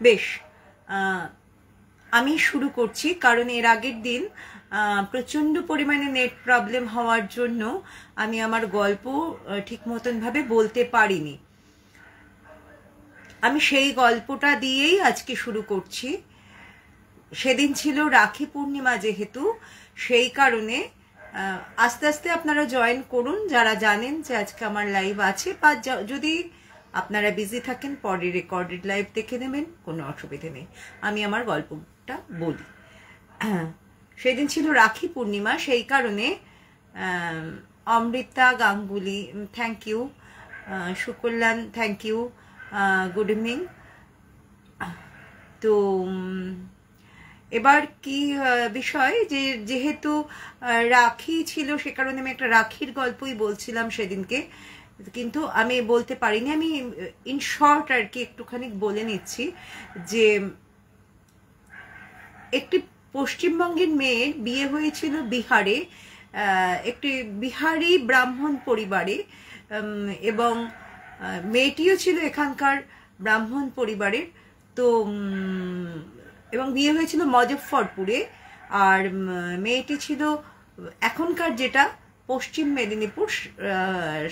বেশ, আমি শুরু করছি, কারণ এর আগের দিন প্রচণ্ড পরিমাণে নেট প্রবলেম হওয়ার জন্য আমি আমার গল্প ঠিক মতনভাবে বলতে পারিনি। আমি সেই গল্পটা দিয়েই আজকে শুরু করছি। সেদিন ছিল রাখি পূর্ণিমা, যেহেতু সেই কারণে আস্তে আস্তে আপনারা জয়েন করুন যারা জানেন যে আজকে আমার লাইভ আছে, বা যদি আপনারা বিজি থাকেন পরে রেকর্ডেড লাইভ দেখে নেবেন, কোনো অসুবিধে নেই। আমি আমার গল্পটা বলি। সেদিন ছিল রাখি পূর্ণিমা, সেই কারণে Amrita Ganguly thank you, Sukalyan thank you, good evening. তো এবার কি বিষয়, যে যেহেতু রাখি ছিল সে কারণে আমি একটা রাখির গল্পই বলছিলাম সেদিনকে, কিন্তু আমি বলতে পারিনি। আমি ইন শর্ট আর কি একটুখানি বলে নিচ্ছি যে একটি পশ্চিমবঙ্গের মেয়ের বিয়ে হয়েছিল বিহারে, একটি বিহারি ব্রাহ্মণ পরিবারে, এবং মেয়েটিও ছিল এখানকার ব্রাহ্মণ পরিবারের। তো এবং বিয়ে হয়েছিল মুজফ্ফরপুরে, আর মেয়েটি ছিল এখনকার যেটা পশ্চিম মেদিনীপুর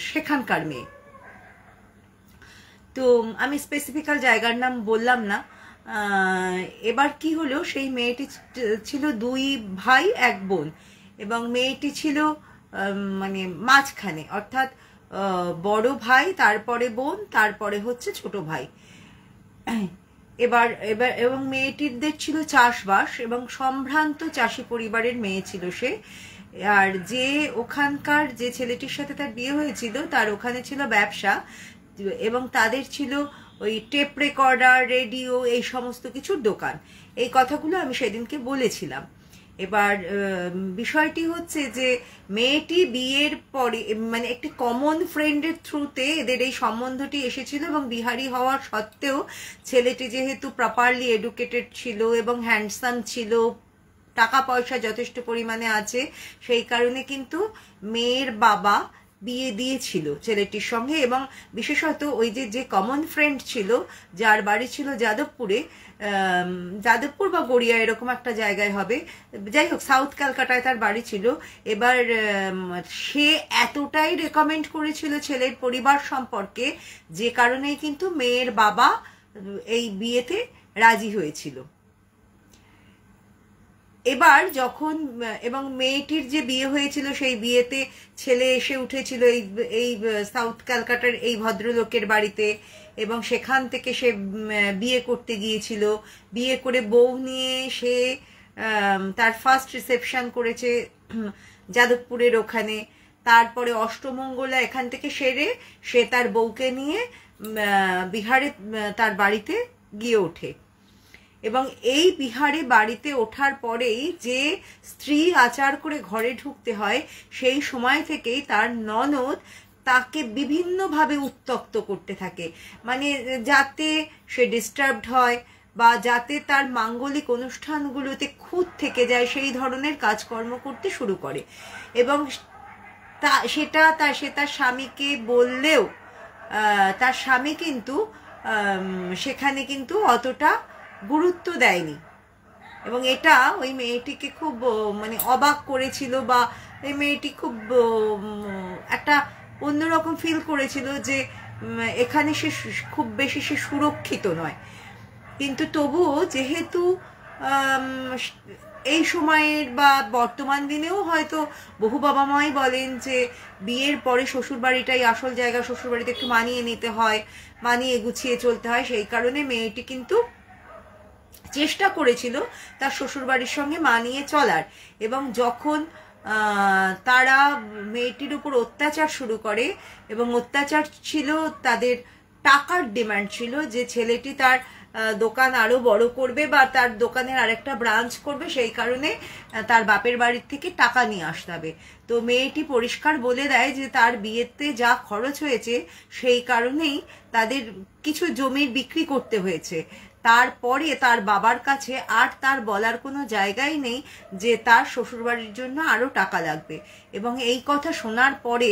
সেখানকার মেয়ে। তো আমি স্পেসিফিক্যাল জায়গার নাম বললাম না। এবার কি হলো, সেই মেয়েটি ছিল 2 ভাই 1 বোন, এবং মেয়েটি ছিল মানে মাঝখানে, অর্থাৎ বড় ভাই, তারপরে বোন, তারপরে হচ্ছে ছোট ভাই। এবার এবং মেয়েটিদের ছিল চাষবাস, এবং সম্ভ্রান্ত চাষি পরিবারের মেয়ে ছিল সে। আর যে ওখানকার যে ছেলেটির সাথে তার বিয়ে হয়েছিল তার ওখানে ছিল ব্যবসা, এবং তাদের ছিল ওই টেপ রেকর্ডার, রেডিও, এই সমস্ত কিছুর দোকান। এই কথাগুলো আমি সেদিনকে বলেছিলাম। এবার বিষয়টি হচ্ছে যে মেয়েটি বিয়ের পরে মানে একটি কমন ফ্রেন্ডের থ্রুতে এদের এই সম্বন্ধটি এসেছিল, এবং বিহারি হওয়ার সত্ত্বেও ছেলেটি যেহেতু প্রপারলি এডুকেটেড ছিল এবং হ্যান্ডসাম ছিল, টাকা পয়সা যথেষ্ট পরিমাণে আছে, সেই কারণে কিন্তু মেয়ের বাবা বিয়ে দিয়েছিল ছেলেটির সঙ্গে। এবং বিশেষত ওই যে কমন ফ্রেন্ড ছিল, যার বাড়ি ছিল যাদবপুরে, যাদবপুর বা গড়িয়া এরকম একটা জায়গায় হবে, যাই হোক সাউথ ক্যালকাটায় তার বাড়ি ছিল। এবার সে এতটাই রেকমেন্ড করেছিল ছেলের পরিবার সম্পর্কে, যে কারণেই কিন্তু মেয়ের বাবা এই বিয়েতে রাজি হয়েছিল। এবার যখন এবং মেয়েটির যে বিয়ে হয়েছিল সেই বিয়েতে ছেলে এসে উঠেছিল এই সাউথ ক্যালকাটার এই ভদ্রলোকের বাড়িতে, এবং সেখান থেকে সে বিয়ে করতে গিয়েছিল। বিয়ে করে বউ নিয়ে সে তার ফার্স্ট রিসেপশন করেছে যাদবপুরের ওখানে। তারপরে অষ্টমঙ্গলা এখান থেকে সেরে সে তার বউকে নিয়ে বিহারে তার বাড়িতে গিয়ে ওঠে। এবং এই বিহারে বাড়িতে ওঠার পরেই যে স্ত্রী আচার করে ঘরে ঢুকতে হয়, সেই সময় থেকেই তার ননদ তাকে বিভিন্নভাবে উত্ত্যক্ত করতে থাকে, মানে যাতে সে ডিস্টার্বড হয় বা যাতে তার মাঙ্গলিক অনুষ্ঠানগুলোতে খুঁত থেকে যায়, সেই ধরনের কাজকর্ম করতে শুরু করে। এবং সে তার স্বামীকে বললেও তার স্বামী কিন্তু সেখানে কিন্তু অতটা গুরুত্ব দেয়নি, এবং এটা ওই মেয়েটিকে খুব মানে অবাক করেছিল, বা ওই মেয়েটি খুব একটা অন্যরকম ফিল করেছিল যে এখানে সে খুব বেশি সে সুরক্ষিত নয়। কিন্তু তবুও যেহেতু এই সময়ের বা বর্তমান দিনেও হয়তো বহু বাবা মাই বলেন যে বিয়ের পরে শ্বশুরবাড়িটাই আসল জায়গা, শ্বশুরবাড়িতে একটু মানিয়ে নিতে হয়, মানিয়ে গুছিয়ে চলতে হয়, সেই কারণে মেয়েটি কিন্তু চেষ্টা করেছিল তার শ্বশুরবাড়ির সঙ্গে মানিয়ে চলার। এবং যখন তারা মেয়েটির উপর অত্যাচার শুরু করে, এবং অত্যাচার ছিল তাদের টাকার ডিমান্ড ছিল, যে ছেলেটি তার দোকান আরো বড় করবে বা তার দোকানের আরেকটা ব্রাঞ্চ করবে, সেই কারণে তার বাপের বাড়ির থেকে টাকা নিয়ে আসতে হবে। তো মেয়েটি পরিষ্কার বলে দেয় যে তার বিয়েতে যা খরচ হয়েছে সেই কারণেই তাদের কিছু জমির বিক্রি করতে হয়েছে। তারপরে তার বাবার কাছে আর তার বলার কোনো জায়গাই নেই যে তার শ্বশুরবাড়ির জন্য আরো টাকা লাগবে। এবং এই কথা শোনার পরে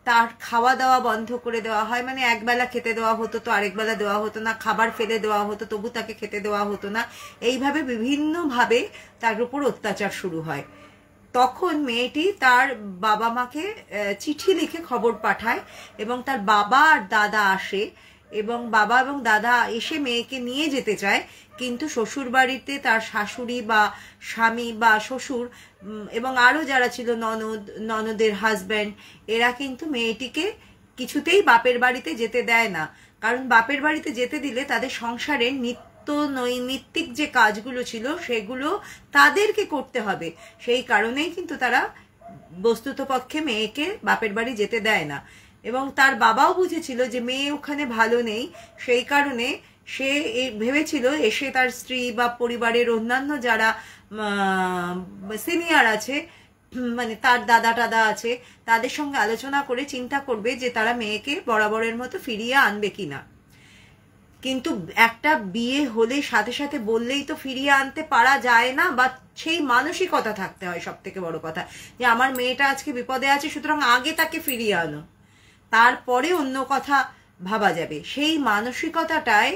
তার খাওয়া দাওয়া বন্ধ করে দেওয়া হয়, মানে একবেলা খেতে দেওয়া হতো তো আরেক বেলা দেওয়া হতো না, খাবার ফেলে দেওয়া হতো তবু তাকে খেতে দেওয়া হতো না, এইভাবে বিভিন্নভাবে তার উপর অত্যাচার শুরু হয়। তখন মেয়েটি তার বাবা মাকে চিঠি লিখে খবর পাঠায় এবং তার বাবা আর দাদা আসে এবং বাবা এবং দাদা এসে মেয়েকে নিয়ে যেতে চায়, কিন্তু শ্বশুর বাড়িতে তার শাশুড়ি বা স্বামী বা শ্বশুর এবং আরও যারা ছিল ননদের হাজব্যান্ড, এরা কিন্তু মেয়েটিকে কিছুতেই বাপের বাড়িতে যেতে দেয় না। কারণ বাপের বাড়িতে যেতে দিলে তাদের সংসারের নৈমিত্তিক যে কাজগুলো ছিল সেগুলো তাদেরকে করতে হবে, সেই কারণেই কিন্তু তারা বস্তুতপক্ষে মেয়েকে বাপের বাড়ি যেতে দেয় না। এবং তার বাবাও বুঝেছিল যে মেয়ে ওখানে ভালো নেই, সেই কারণে সে ভেবেছিল এসে তার স্ত্রী বা পরিবারের অন্যান্য যারা সিনিয়র আছে, মানে তার দাদা টাদা আছে, তাদের সঙ্গে আলোচনা করে চিন্তা করবে যে তারা মেয়েকে বরাবরের মতো ফিরিয়ে আনবে কিনা। কিন্তু একটা বিয়ে হলে সাথে সাথে বললেই তো ফিরিয়ে আনতে পারা যায় না, বা সেই মানসিকতা থাকতে হয়। সব থেকে বড় কথা যে আমার মেয়েটা আজকে বিপদে আছে, সুতরাং আগে তাকে ফিরিয়ে আনো, তারপরে অন্য কথা ভাবা যাবে। সেই মানসিকতাটায়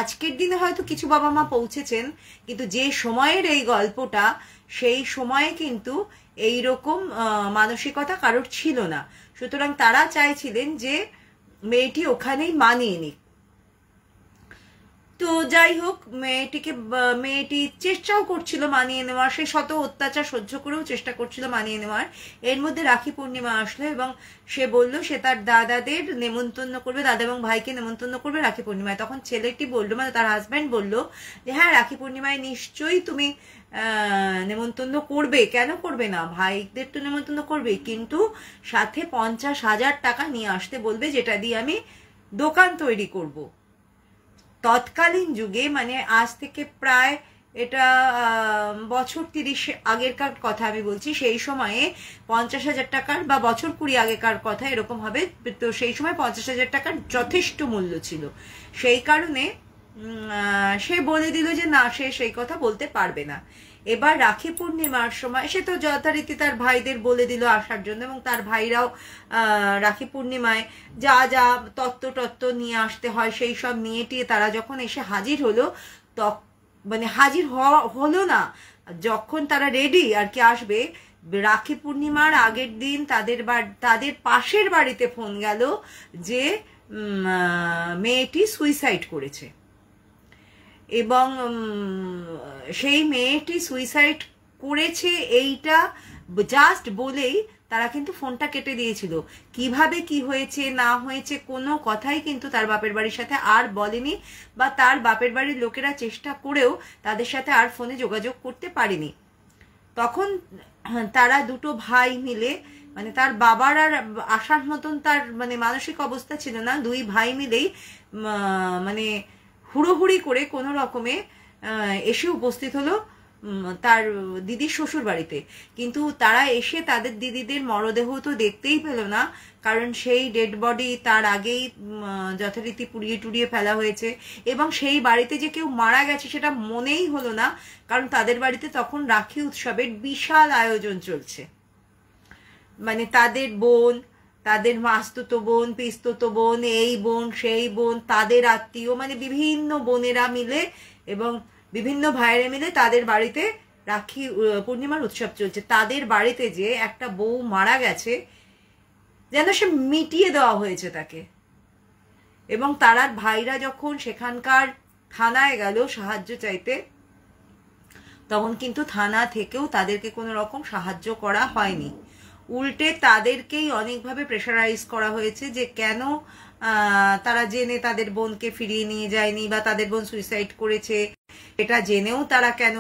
আজকের দিনে হয়তো কিছু বাবা মা পৌঁছেছেন, কিন্তু যে সময়ের এই গল্পটা, সেই সময়ে কিন্তু এইরকম মানসিকতা কারোর ছিল না। সুতরাং তারা চাইছিলেন যে মেয়েটি ওখানেই মানিয়ে নিক। তো যাই হোক, মেয়েটি চেষ্টাও করছিল মানিয়ে নেওয়ার, সে শত অত্যাচার সহ্য করেও চেষ্টা করছিল মানিয়ে নেওয়ার। এর মধ্যে রাখি পূর্ণিমা আসলো এবং সে বলল সে তার দাদাদের নেমন্তন্ন করবে, দাদা এবং ভাইকে নেমন্তন্ন করবে রাখি পূর্ণিমায়। তখন ছেলেটি বললো, মানে তার হাজব্যান্ড বলল যে হ্যাঁ, রাখি পূর্ণিমায় নিশ্চয়ই তুমি নেমন্তন্ন করবে, কেন করবে না, ভাইদের তো নেমন্তন্ন করবে, কিন্তু সাথে 50,000 টাকা নিয়ে আসতে বলবে, যেটা দিয়ে আমি দোকান তৈরি করব। তৎকালীন যুগে, মানে আজ থেকে প্রায় এটা বছর 30 আগেরকার কথা আমি বলছি, সেই সময়ে 50,000 টাকার বা বছর 20 আগেকার কথা এরকম হবে, তো সেই সময় 50,000 টাকার যথেষ্ট মূল্য ছিল। সেই কারণে সে বলে দিল যে না, সে সেই কথা বলতে পারবে না। এবার রাখি পূর্ণিমার সময় সে তো যথারীতি তার ভাইদের বলে দিল আসার জন্য, এবং তার ভাইরাও রাখি পূর্ণিমায় যা যা তত্ত্ব নিয়ে আসতে হয় সেই সব নিয়ে টিয়ে তারা যখন এসে হাজির হলো, মানে হাজির হলো না, যখন তারা রেডি আর কি আসবে, রাখি পূর্ণিমার আগের দিন তাদের পাশের বাড়িতে ফোন গেল যে মেয়েটি সুইসাইড করেছে। এবং সেই মেয়েটি সুইসাইড করেছে এইটা জাস্ট বলেই তারা কিন্তু ফোনটা কেটে দিয়েছিল। কিভাবে কি হয়েছে না হয়েছে কোনো কথাই কিন্তু তার বাপের বাড়ির সাথে আর বলেনি, বা তার বাপের বাড়ির লোকেরা চেষ্টা করেও তাদের সাথে আর ফোনে যোগাযোগ করতে পারেনি। তখন তারা দুটো ভাই মিলে, মানে তার বাবার আর আসার মতন তার মানে মানসিক অবস্থা ছিল না, দুই ভাই মিলেই মানে হুড়োহুড়ি করে কোনো রকমে এসে উপস্থিত হলো তার দিদির শ্বশুর বাড়িতে। কিন্তু তারা এসে তাদের দিদিদের মরদেহ তো দেখতেই পেল না, কারণ সেই ডেড বডি তার আগেই যথারীতি পুড়িয়ে টুড়িয়ে ফেলা হয়েছে, এবং সেই বাড়িতে যে কেউ মারা গেছে সেটা মনেই হলো না, কারণ তাদের বাড়িতে তখন রাখি উৎসবের বিশাল আয়োজন চলছে। মানে তাদের বোন, তাদের মাস্তুতো বোন, পিস্তুতো বোন, এই বোন সেই বোন, তাদের আত্মীয়, মানে বিভিন্ন বোনেরা মিলে এবং বিভিন্ন ভাইয়েরা মিলে তাদের বাড়িতে রাখি পূর্ণিমার উৎসব চলছে। তাদের বাড়িতে যে একটা বউ মারা গেছে, যেন সে মিটিয়ে দেওয়া হয়েছে তাকে। এবং তারা ভাইরা যখন সেখানকার থানায় গেল সাহায্য চাইতে, তখন কিন্তু থানা থেকেও তাদেরকে কোনো রকম সাহায্য করা হয়নি, উল্টে তাদেরকেই অনেকভাবে প্রেশারাইজ করা হয়েছে যে কেন তারা জেনে তাদের বোনকে ফিরিয়ে নিয়ে যায়নি, বা তাদের বোন সুইসাইড করেছে এটা জেনেও তারা কেন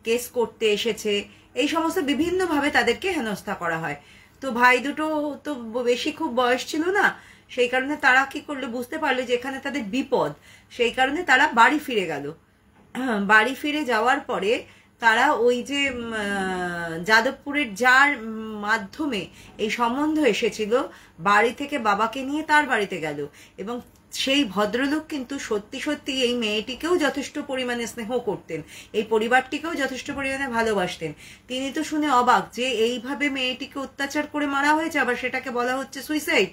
কেস করতে এসেছে, এই সমস্ত বিভিন্নভাবে তাদেরকে হেনস্থা করা হয়। তো ভাই দুটো তো বেশি খুব বয়স ছিল না, সেই কারণে তারা কি করলো, বুঝতে পারলো যে এখানে তাদের বিপদ, সেই কারণে তারা বাড়ি ফিরে গেল। বাড়ি ফিরে যাওয়ার পরে তারা ওই যে যাদবপুরের যার মাধ্যমে এই সম্বন্ধ এসেছিল, বাড়ি থেকে বাবাকে নিয়ে তার বাড়িতে গেল, এবং সেই ভদ্রলোক কিন্তু সত্যি সত্যি এই মেয়েটিকেও যথেষ্ট পরিমাণে স্নেহ করতেন, এই পরিবারটিকেও যথেষ্ট পরিমাণে ভালোবাসতেন। তিনি তো শুনে অবাক যে এইভাবে মেয়েটিকে অত্যাচার করে মারা হয়েছে, আবার সেটাকে বলা হচ্ছে সুইসাইড।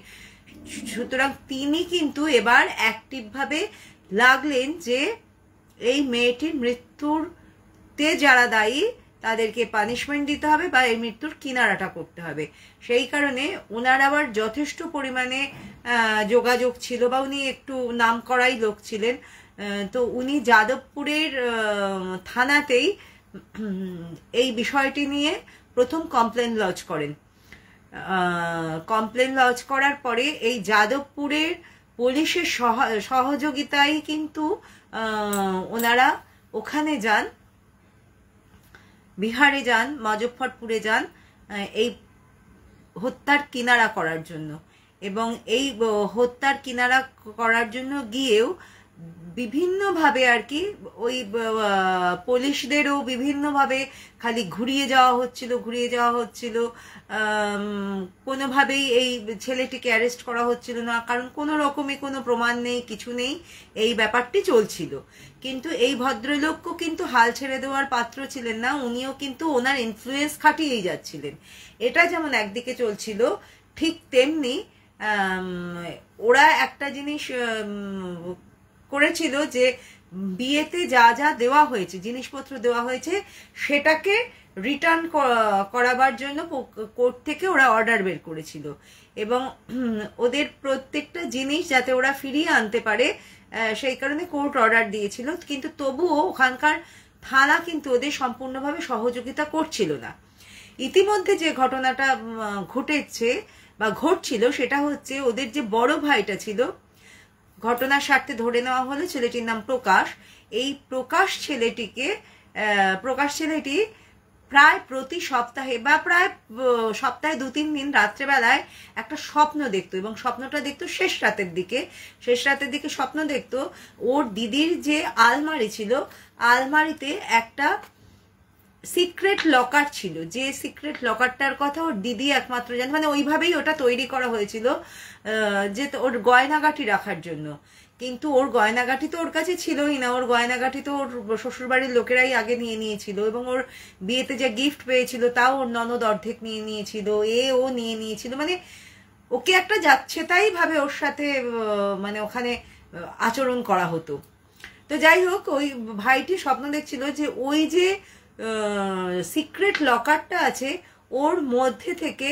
সুতরাং তিনি কিন্তু এবার অ্যাক্টিভভাবে লাগলেন যে এই মেয়েটির মৃত্যুতে যারা দায়ী তাদেরকে পানিশমেন্ট দিতে হবে বা এই মৃত্যুর কিনারাটা করতে হবে। সেই কারণে ওনার আবার যথেষ্ট পরিমাণে যোগাযোগ ছিল, বা উনি একটু নাম করাই লোক ছিলেন। তো উনি যাদবপুরের থানাতেই এই বিষয়টি নিয়ে প্রথম কমপ্লেন লজ করেন। কমপ্লেন লজ করার পরে এই যাদবপুরের পুলিশের সহযোগিতায় কিন্তু ওনারা ওখানে যান, বিহারে যান, মুজফ্ফরপুরে যান এই হত্যার কিনারা করার জন্য। এবং এই হত্যার কিনারা করার জন্য গিয়েও বিভিন্নভাবে আর কি ওই পুলিশদেরও বিভিন্নভাবে খালি ঘুরিয়ে যাওয়া হচ্ছিল, কোনোভাবেই এই ছেলেটিকে অ্যারেস্ট করা হচ্ছিল না, কারণ কোনো রকমই কোনো প্রমাণ নেই, কিছু নেই, এই ব্যাপারটি চলছিল। কিন্তু এই ভদ্রলোকও কিন্তু হাল ছেড়ে দেওয়ার পাত্র ছিলেন না, উনিও কিন্তু ওনার ইনফ্লুয়েন্স খাটিয়েই যাচ্ছিলেন। এটা যেমন একদিকে চলছিল, ঠিক তেমনি ওরা একটা জিনিস করেছিল যে বিয়েতে যা যা দেওয়া হয়েছে, জিনিসপত্র দেওয়া হয়েছে, সেটাকে রিটার্ন করাবার জন্য কোর্ট থেকে ওরা অর্ডার বের করেছিল, এবং ওদের প্রত্যেকটা জিনিস যাতে ওরা ফিরিয়ে আনতে পারে সেই কারণে কোর্ট অর্ডার দিয়েছিল। কিন্তু তবুও ওখানকার থানা কিন্তু ওদের সম্পূর্ণভাবে সহযোগিতা করছিল না। ইতিমধ্যে যে ঘটনাটা ঘটেছে বা ঘটছিল সেটা হচ্ছে, ওদের যে বড় ভাইটা ছিল, ঘটনার স্বার্থে ধরে নেওয়া হলো ছেলেটির নাম প্রকাশ। এই প্রকাশ ছেলেটি প্রায় প্রতি সপ্তাহে বা প্রায় সপ্তাহে 2-3 দিন রাত্রেবেলায় একটা স্বপ্ন দেখতো, এবং স্বপ্নটা দেখতো শেষ রাতের দিকে স্বপ্ন দেখতো ওর দিদির যে আলমারি ছিল, আলমারিতে একটা সিক্রেট লকার ছিল, যে সিক্রেট লকারটার কথা ওর দিদি একমাত্র জানে, মানে ওইভাবেই ওটা তৈরি করা হয়েছিল যে ওর গয়নাগাটি রাখার জন্য। কিন্তু ওর গয়নাগাটি তো ওর কাছে ছিলই না, ওর গয়নাগাটি তো ওর শ্বশুরবাড়ির লোকেরাই আগে নিয়ে নিয়েছিল, এবং ওর বিয়েতে যে গিফট পেয়েছিল তাও ওর ননদ অর্ধেক নিয়ে নিয়েছিল, ও নিয়ে নিয়েছিল, মানে ওকে একটা যাচ্ছে তাই ভাবে ওর সাথে মানে ওখানে আচরণ করা হতো। তো যাই হোক, ওই ভাইটি স্বপ্ন দেখছিল যে ওই যে সিক্রেট লকারটা আছে ওর মধ্যে থেকে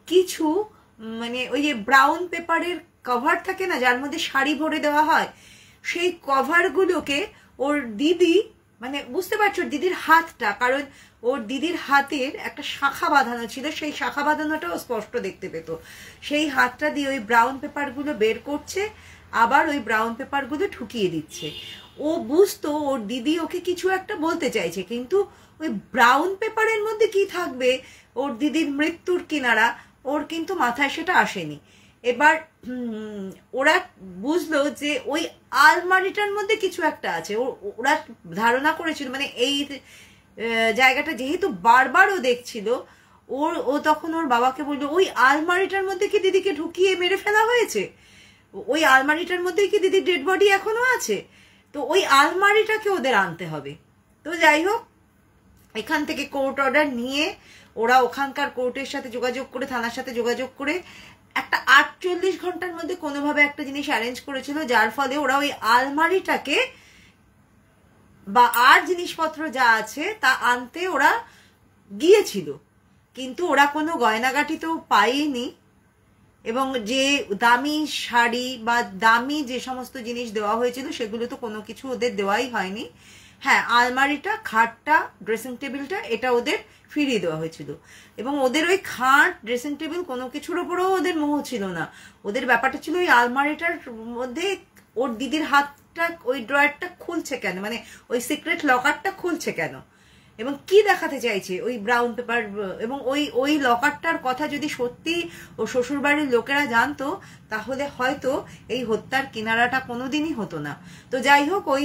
কিছু, মানে ওই যে ব্রাউন পেপারের কভার থাকে না, যার মধ্যে শাড়ি ভরে দেওয়া হয়, সেই কভারগুলোকে ওর দিদি, মানে বুঝতে পারছো দিদির হাতটা, কারণ ওর দিদির হাতের একটা শাখা বাঁধানো ছিল, সেই শাখা বাঁধানোটাও স্পষ্ট দেখতে পেত, সেই হাতটা দিয়ে ওই ব্রাউন পেপারগুলো বের করছে, আবার ওই ব্রাউন পেপারগুলো ঠুকিয়ে দিচ্ছে। ও বুঝতো ওর দিদি ওকে কিছু একটা বলতে চাইছে, কিন্তু ওই ব্রাউন পেপারের মধ্যে কি থাকবে, ওর দিদির মৃত্যুর কিনারা, ওর কিন্তু মাথায় সেটা আসেনি। এবার ওরা বুঝলো যে ওই আলমারিটার মধ্যে কিছু একটা আছে, ওরা ধারণা করেছিল, মানে এই জায়গাটা যেহেতু বারবার ও দেখছিল, ও তখন ওর বাবাকে বললো ওই আলমারিটার মধ্যে কি দিদিকে ঢুকিয়ে মেরে ফেলা হয়েছে, ওই আলমারিটার মধ্যে কি দিদির ডেড বডি এখনো আছে, তো ওই আলমারিটাকে ওদের আনতে হবে। তো যাই হোক, এখান থেকে কোর্ট অর্ডার নিয়ে ওরা ওখানকার কোর্টের সাথে যোগাযোগ করে, থানার সাথে যোগাযোগ করে একটা 48 ঘন্টার মধ্যে কোনোভাবে একটা জিনিস অ্যারেঞ্জ করেছিল, যার ফলে ওরা ওই আলমারিটাকে বা আর জিনিসপত্র যা আছে তা আনতে ওরা গিয়েছিল। কিন্তু ওরা কোনো গয়নাগাটি তো পায়নি, এবং যে দামি শাড়ি বা দামি যে সমস্ত জিনিস দেওয়া হয়েছিল সেগুলো তো কোনো কিছু ওদের দেওয়াই হয়নি। হ্যাঁ, আলমারিটা, খাটটা, ড্রেসিং টেবিলটা, এটা ওদের ফিরিয়ে দেওয়া হয়েছিল, এবং ওদের ওই খাট, ড্রেসিং টেবিল কোনো কিছুর ওপরেও ওদের মোহ ছিল না। ওদের ব্যাপারটা ছিল ওই আলমারিটার মধ্যে ওর দিদির হাতটা, ওই ড্রয়ারটা খুলছে কেন, মানে ওই সিক্রেট লকারটা খুলছে কেন, এবং কি দেখাতে চাইছে ওই ব্রাউন পেপার এবং ওই লকারটার কথা যদি সত্যি ও শ্বশুরবাড়ির লোকেরা জানতো তাহলে হয়তো এই হত্যার কিনারাটা কোনোদিনই হতো না। তো যাই হোক, ওই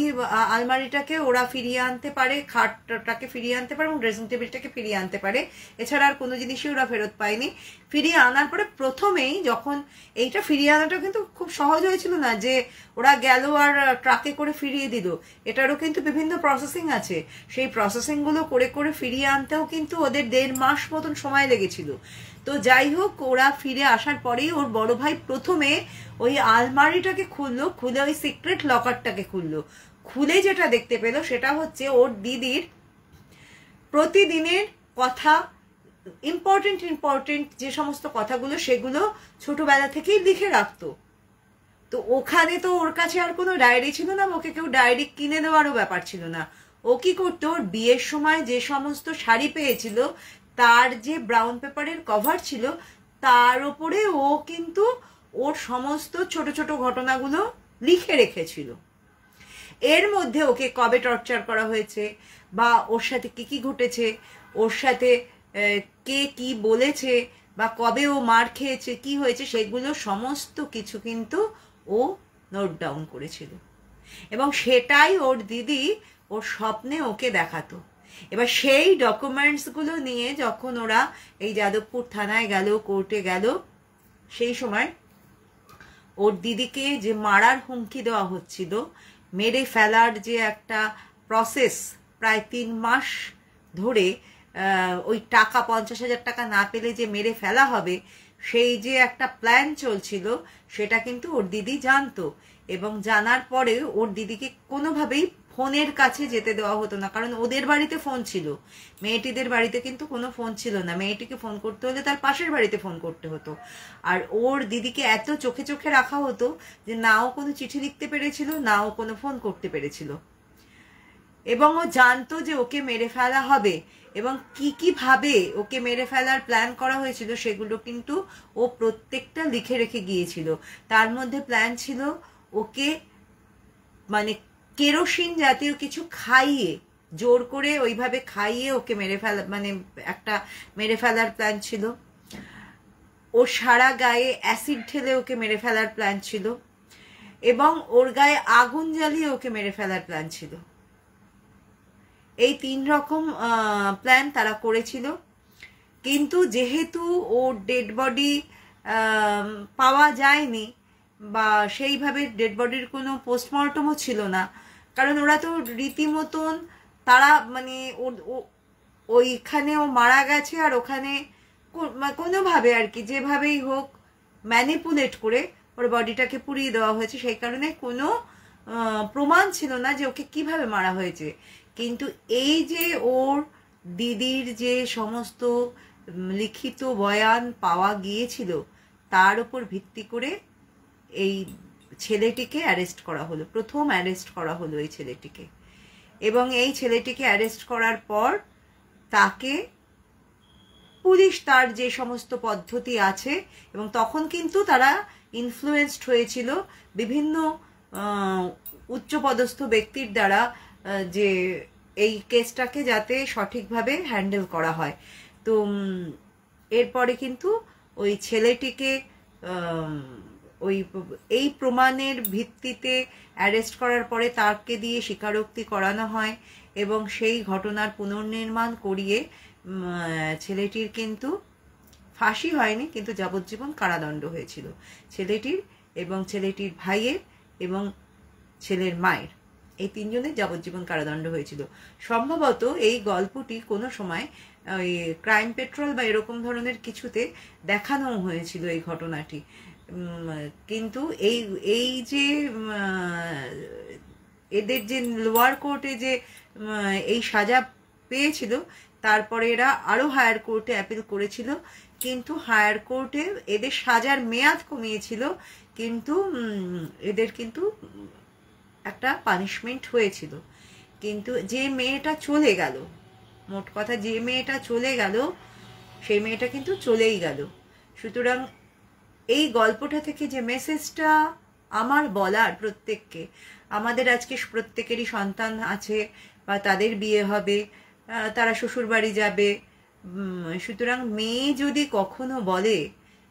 আলমারিটাকে ওরা ফিরিয়ে আনতে পারে, খাটটাকে ফিরিয়ে আনতে পারে এবং ড্রেসিং টেবিলটাকে ফিরিয়ে আনতে পারে, এছাড়া আর কোনো জিনিসই ওরা ফেরত পায়নি। ফিরিয়ে আনার পরে প্রথমেই যখন এইটা ফিরিয়ে আনাটা কিন্তু খুব সহজ হয়েছিল না যে ওরা গেল আর ট্রাকে করে ফিরিয়ে দিল, এটারও কিন্তু বিভিন্ন প্রসেসিং আছে। সেই প্রসেসিংগুলো করে করে ফিরিয়ে আনতেও কিন্তু ওদের 1.5 মাস মতন সময় লেগেছিল। তো যাই হোক, ওরা ফিরে আসার পরেই ওর বড় ভাই প্রথমে ওই আলমারিটাকে খুললো, খুলে ওই সিক্রেট লকারটাকে খুললো। খুলে যেটা দেখতে পেল সেটা হচ্ছে ওর দিদির প্রতিদিনের কথা, ইম্পর্টেন্ট যে সমস্ত কথাগুলো সেগুলো ছোটবেলা থেকেই লিখে রাখতো। তো ওখানে তো ওর কাছে আর কোনো ডায়েরি ছিল না, ওকে কেউ ডায়েরি কিনে দেওয়ারও ব্যাপার ছিল না। ও কি করতো, ওর বিয়ের সময় যে সমস্ত শাড়ি পেয়েছিল তার যে ব্রাউন পেপারের কভার ছিল তার উপরে ও কিন্তু ওর সমস্ত ছোট ছোট ঘটনাগুলো লিখে রেখেছিল। এর মধ্যে ওকে কবে টর্চার করা হয়েছে বা ওর সাথে কি কি ঘটেছে, ওর সাথে কে কি বলেছে বা কবে ও মার খেয়েছে, কি হয়েছে, সেগুলো সমস্ত কিছু কিন্তু ও নোট ডাউন করেছিল এবং সেটাই ওর দিদি ওর স্বপ্নে ওকে দেখাতো। এবার সেই ডকুমেন্টসগুলো নিয়ে যখন ওরা এই যাদবপুর থানায় গেল, কোর্টে গেল, সেই সময় ওর দিদিকে যে মারার হুমকি দেওয়া হচ্ছিল, মেরে ফেলার যে একটা প্রসেস, প্রায় 3 মাস ধরে ওই টাকা 50,000 টাকা না পেলে যে মেরে ফেলা হবে, সেই যে একটা প্ল্যান চলছিল সেটা কিন্তু ওর দিদি জানতো। এবং জানার পরে ওর দিদিকে কোনোভাবেই ফোনের কাছে যেতে দেওয়া হতো না, কারণ ওদের বাড়িতে ফোন ছিল, মেয়েটিদের বাড়িতে কিন্তু কোনো ফোন ছিল না। মেয়েটিকে ফোন করতে হলে তার পাশের বাড়িতে ফোন করতে হতো। আর ওর দিদিকে এত চোখে চোখে রাখা হতো যে নাও কোনো চিঠি লিখতে পেরেছিল, নাও কোনো ফোন করতে পেরেছিল। এবং ও জানতো যে ওকে মেরে ফেলা হবে এবং কি কি ভাবে ওকে মেরে ফেলার প্ল্যান করা হয়েছিল সেগুলো কিন্তু ও প্রত্যেকটা লিখে রেখে গিয়েছিল। তার মধ্যে প্ল্যান ছিল ওকে মানে কেরোসিন জাতীয় কিছু খাইয়ে, জোর করে ওইভাবে খাইয়ে ওকে মেরে ফেলা, মানে একটা মেরে ফেলার প্ল্যান ছিল। ওর সারা গায়ে অ্যাসিড ঢেলে ওকে মেরে ফেলার প্ল্যান ছিল এবং ওর গায়ে আগুন জ্বালিয়ে ওকে মেরে ফেলার প্ল্যান ছিল। এই 3 রকম প্ল্যান তারা করেছিল। কিন্তু যেহেতু ওর ডেড বডি পাওয়া যায়নি বা সেইভাবে ডেড বডির কোনো পোস্টমর্টমও ছিল না, কারণ ওরা তো রীতিমতন তারা মানে ওইখানে ও মারা গেছে আর ওখানে কোনোভাবে আর কি যেভাবেই হোক ম্যানিপুলেট করে ওর বডিটাকে পুড়িয়ে দেওয়া হয়েছে, সেই কারণে কোনো প্রমাণ ছিল না যে ওকে কিভাবে মারা হয়েছে। কিন্তু এই যে ওর দিদির যে সমস্ত লিখিত বয়ান পাওয়া গিয়েছিল তার উপর ভিত্তি করে এই ছেলেটিকে অ্যারেস্ট করা হলো, প্রথম অ্যারেস্ট করা হলো এই ছেলেটিকে। এবং এই ছেলেটিকে অ্যারেস্ট করার পর তাকে পুলিশ তার যে সমস্ত পদ্ধতি আছে, এবং তখন কিন্তু তারা ইনফ্লুয়েন্সড হয়েছিল বিভিন্ন উচ্চপদস্থ ব্যক্তির দ্বারা যে এই কেসটাকে যাতে সঠিকভাবে হ্যান্ডেল করা হয়। তো এরপরে কিন্তু ওই ছেলেটিকে এই প্রমাণের ভিত্তিতে অ্যারেস্ট করার পরে তাকে দিয়ে স্বীকারোক্তি করানো হয় এবং সেই ঘটনার পুনর্নির্মাণ করিয়ে ছেলেটির কিন্তু ফাঁসি হয়নি, কিন্তু যাবজ্জীবন কারাদণ্ড হয়েছিল ছেলেটির এবং ছেলেটির ভাইয়ের এবং ছেলের মায়ের, এই 3 জনের যাবজ্জীবন কারাদণ্ড হয়েছিল। সম্ভবত এই গল্পটি কোনো সময় ওই ক্রাইম পেট্রোল বা এরকম ধরনের কিছুতে দেখানো হয়েছিল এই ঘটনাটি। কিন্তু এই যে এদের যে লোয়ার কোর্টে যে এই সাজা পেয়েছিল, তারপরে এরা আরো হায়ার কোর্টে অ্যাপিল করেছিল, কিন্তু হায়ার কোর্টে এদের সাজার মেয়াদ কমিয়েছিল, কিন্তু এদের কিন্তু একটা পানিশমেন্ট হয়েছিল। কিন্তু যে মেয়েটা চলে গেল, মোট কথা যে মেয়েটা চলে গেল সেই মেয়েটা কিন্তু চলেই গেল। সুতরাং এই গল্পটা থেকে যে মেসেজটা আমার বলার প্রত্যেককে, আমাদের আজকে প্রত্যেকেরই সন্তান আছে বা তাদের বিয়ে হবে, তারা শ্বশুরবাড়ি যাবে। সুতরাং মেয়ে যদি কখনো বলে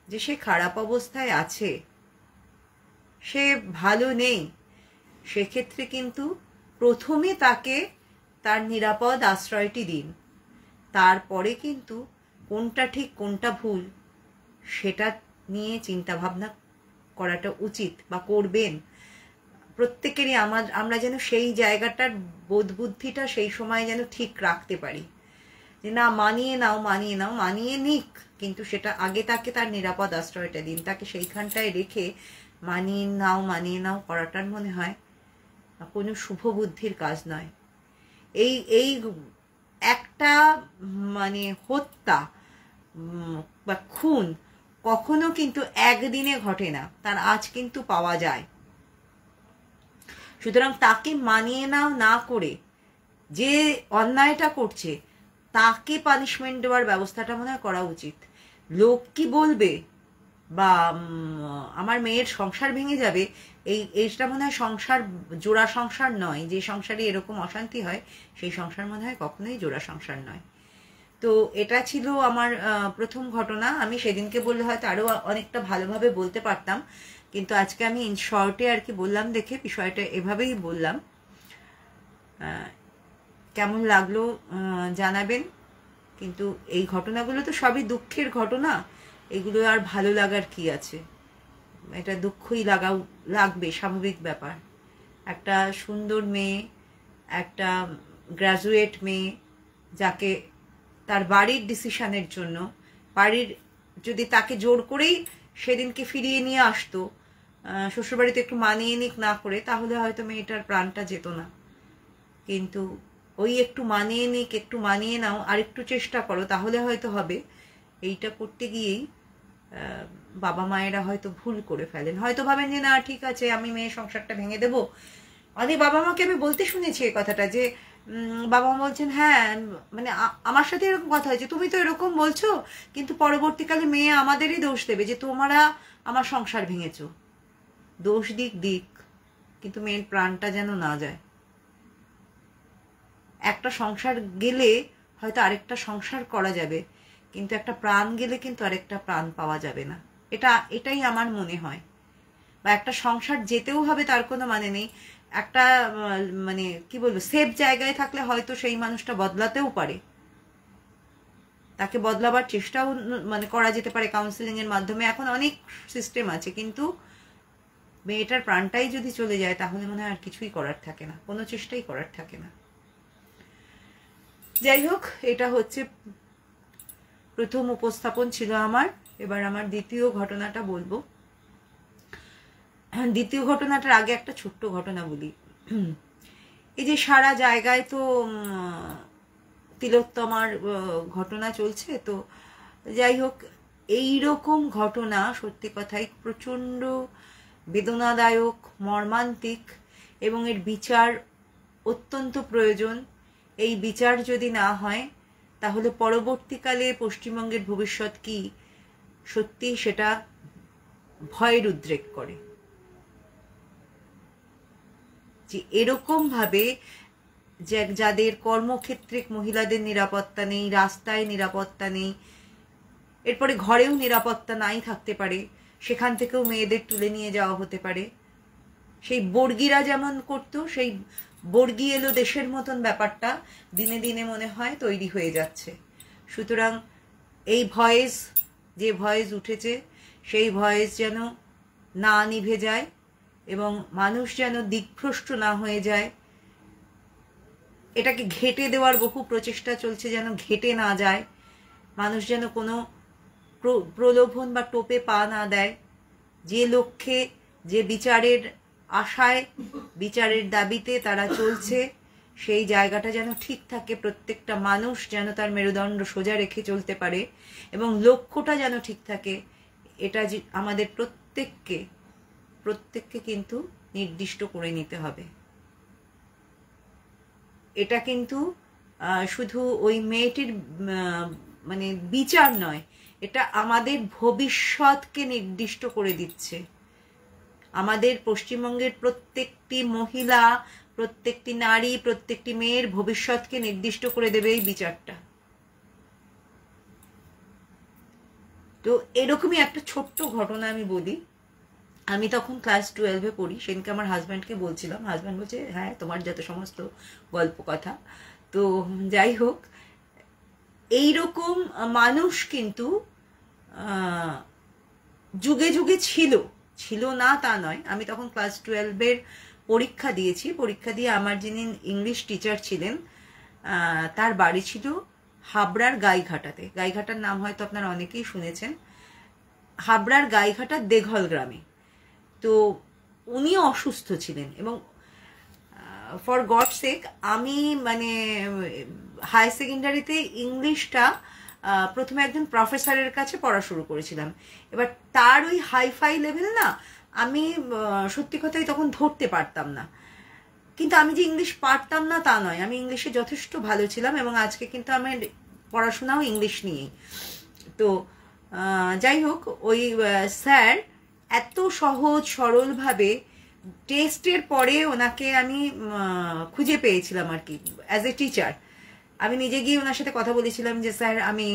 যে সে খারাপ অবস্থায় আছে, সে ভালো নেই, সেক্ষেত্রে কিন্তু প্রথমে তাকে তার নিরাপদ আশ্রয়টি দিন। তারপরে কিন্তু কোনটা ঠিক কোনটা ভুল সেটা নিয়ে চিন্তা ভাবনা করাটা উচিত বা করবেন। প্রত্যেকেরই আমরা যেন সেই জায়গাটার বোধ বুদ্ধিটা সেই সময় যেন ঠিক রাখতে পারি, যে না মানিয়ে নাও মানিয়ে নাও, মানিয়ে নিক, কিন্তু সেটা আগে তাকে তার নিরাপদ আশ্রয়টা দিন। তাকে সেইখানটায় রেখে মানিয়ে নাও করাটার মনে হয় কোনো শুভ বুদ্ধির কাজ নয়। এই একটা মানে হত্যা বা খুন কখনো কিন্তু একদিনে ঘটে না, তার আজ কিন্তু পাওয়া যায়। সুতরাং তাকে মানিয়ে নাও না করে যে অন্যায়টা করছে তাকে পানিশমেন্ট দেওয়ার ব্যবস্থাটা মনে হয় করা উচিত। লোক কি বলবে বা আমার মেয়ের সংসার ভেঙে যাবে, এইটা মনে হয় সংসার, জোড়া সংসার নয়। যে সংসারে এরকম অশান্তি হয় সেই সংসার মনে হয় কখনোই জোড়া সংসার নয়। তো এটা ছিল আমার প্রথম ঘটনা। আমি সেদিনকে বললে হয়তো আরো অনেকটা ভালোভাবে বলতে পারতাম, কিন্তু আজকে আমি ইন শর্টে আর কি বললাম দেখে বিষয়টা এভাবেই বললাম। কেমন লাগলো জানাবেন। কিন্তু এই ঘটনাগুলো তো সবই দুঃখের ঘটনা, এগুলো আর ভালো লাগার কি আছে? এটা দুঃখই লাগবে, স্বাভাবিক ব্যাপার। একটা সুন্দর মেয়ে, একটা গ্রাজুয়েট মেয়ে, যাকে তার বাড়ির ডিসিশনের জন্য, বাড়ির যদি তাকে জোর করেই সেদিনকে ফিরিয়ে নিয়ে আসতো শ্বশুরবাড়িতে একটু মানিয়ে নিক না করে, তাহলে হয়তো মেয়েটার প্রাণটা যেত না। কিন্তু ওই একটু মানিয়ে নিক, একটু মানিয়ে নাও, আর একটু চেষ্টা করো তাহলে হয়তো হবে, এইটা করতে গিয়েই বাবা মায়েরা হয়তো ভুল করে ফেলেন। হয়তো ভাবেন যে না ঠিক আছে আমি মেয়ের সংসারটা ভেঙে দেবো। অনেক বাবা মাকে আমি বলতে শুনেছি এই কথাটা, যে বাবা মা বলছেন হ্যাঁ মানে আমার সাথে এরকম কথা হয়েছে, তুমি তো এরকম বলছো, কিন্তু পরবর্তীকালে মেয়ে আমাদেরই দোষ দেবে যে তোমরা আমার সংসার ভেঙেছো। দোষ দিক, কিন্তু মেয়ের প্রাণটা যেন না যায়। একটা সংসার গেলে হয়তো আরেকটা সংসার করা যাবে, কিন্তু একটা প্রাণ গেলে কিন্তু আরেকটা প্রাণ পাওয়া যাবে না। এটাই আমার মনে হয়। বা একটা সংসার যেতেও হবে তার কোনো মানে নেই। একটা মানে কি বলবো, সেফ জায়গায় থাকলে হয়তো সেই মানুষটা বদলাতেও পারে, তাকে বদলাবার চেষ্টাও মানে করা যেতে পারে কাউন্সিলিং এর মাধ্যমে। এখন অনেক সিস্টেম আছে, কিন্তু মেয়েটার প্রাণটাই যদি চলে যায় তাহলে মনে হয় আর কিছুই করার থাকে না, কোনো চেষ্টাই করার থাকে না। যাই হোক, এটা হচ্ছে প্রথম উপস্থাপন ছিল আমার। এবার আমার দ্বিতীয় ঘটনাটা বলবো। দ্বিতীয় ঘটনাটার আগে একটা ছোট্ট ঘটনা বলি। এই যে সারা জায়গায় তো তিলোত্তমার ঘটনা চলছে, তো যাই হোক এইরকম ঘটনা সত্যি কথাই প্রচণ্ড বেদনাদায়ক, মর্মান্তিক, এবং এর বিচার অত্যন্ত প্রয়োজন। এই বিচার যদি না হয় তাহলে পরবর্তীকালে পশ্চিমবঙ্গের ভবিষ্যৎ কি, সত্যি সেটা ভয়ের উদ্রেক করে। যে এরকম ভাবে যাদের কর্মক্ষেত্রে মহিলাদের নিরাপত্তা নেই, রাস্তায় নিরাপত্তা নেই, এরপরে ঘরেও নিরাপত্তা নাই থাকতে পারে, সেখান থেকেও মেয়েদের তুলে নিয়ে যাওয়া হতে পারে। সেই বর্গীরা যেমন করতো, সেই বর্গী এলো দেশের মতন ব্যাপারটা দিনে দিনে মনে হয় তৈরি হয়ে যাচ্ছে। সুতরাং এই ভয়েস, যে ভয়েস উঠেছে, সেই ভয়েস যেন না নিভে যায় এবং মানুষ যেন দিকভ্রষ্ট না হয়ে যায়। এটাকে ঘেঁটে দেওয়ার বহু প্রচেষ্টা চলছে, যেন ঘেঁটে না যায়, মানুষ যেন কোনো প্রলোভন বা টোপে পা না দেয়। যে লক্ষ্যে, যে বিচারের আশায়, বিচারের দাবিতে তারা চলছে, সেই জায়গাটা যেন ঠিক থাকে, প্রত্যেকটা মানুষ যেন তার মেরুদণ্ড সোজা রেখে চলতে পারে এবং লক্ষ্যটা যেন ঠিক থাকে। এটা আমাদের প্রত্যেককে কিন্তু নির্দিষ্ট করে নিতে হবে। এটা কিন্তু শুধু ওই মেয়েটির মানে বিচার নয়, এটা আমাদের ভবিষ্যৎকে নির্দিষ্ট করে দিচ্ছে। আমাদের পশ্চিমবঙ্গের প্রত্যেকটি মহিলা, প্রত্যেকটি নারী, প্রত্যেকটি মেয়ের ভবিষ্যৎকে নির্দিষ্ট করে দেবে এই বিচারটা। তো এরকমই একটা ছোট্ট ঘটনা আমি বলি। আমি তখন ক্লাস 12-এ পড়ি। সেদিনকে আমার হাজব্যান্ডকে বলছিলাম, হাজব্যান্ড বলছে হ্যাঁ তোমার যত সমস্ত গল্প কথা। তো যাই হোক, এইরকম মানুষ কিন্তু যুগে যুগে ছিল না তা নয়। আমি তখন ক্লাস 12-এর পরীক্ষা দিয়েছি। পরীক্ষা দিয়ে আমার যিনি ইংলিশ টিচার ছিলেন, তার বাড়ি ছিল হাবড়ার গাইঘাটাতে। গাইঘাটার নাম হয়তো আপনারা অনেকেই শুনেছেন। হাবড়ার গাইঘাটার দেঘল গ্রামে। তো উনি অসুস্থ ছিলেন এবং ফর গড সেক আমি মানে হাই সেকেন্ডারিতে ইংলিশটা প্রথমে একজন প্রফেসরের কাছে পড়া শুরু করেছিলাম। এবার তার ওই হাইফাই লেভেল না আমি সত্যি কথাই তখন ধরতে পারতাম না। কিন্তু আমি যে ইংলিশ পারতাম না তা নয়, আমি ইংলিশে যথেষ্ট ভালো ছিলাম এবং আজকে কিন্তু আমার পড়াশোনাও ইংলিশ নিয়েই। তো যাই হোক, ওই স্যার এত সহজ সরলভাবে টেস্টের পরে ওনাকে আমি খুঁজে পেয়েছিলাম আর কি অ্যাজ এ টিচার। আমি নিজে গিয়ে ওনার সাথে কথা বলেছিলাম যে স্যার আমি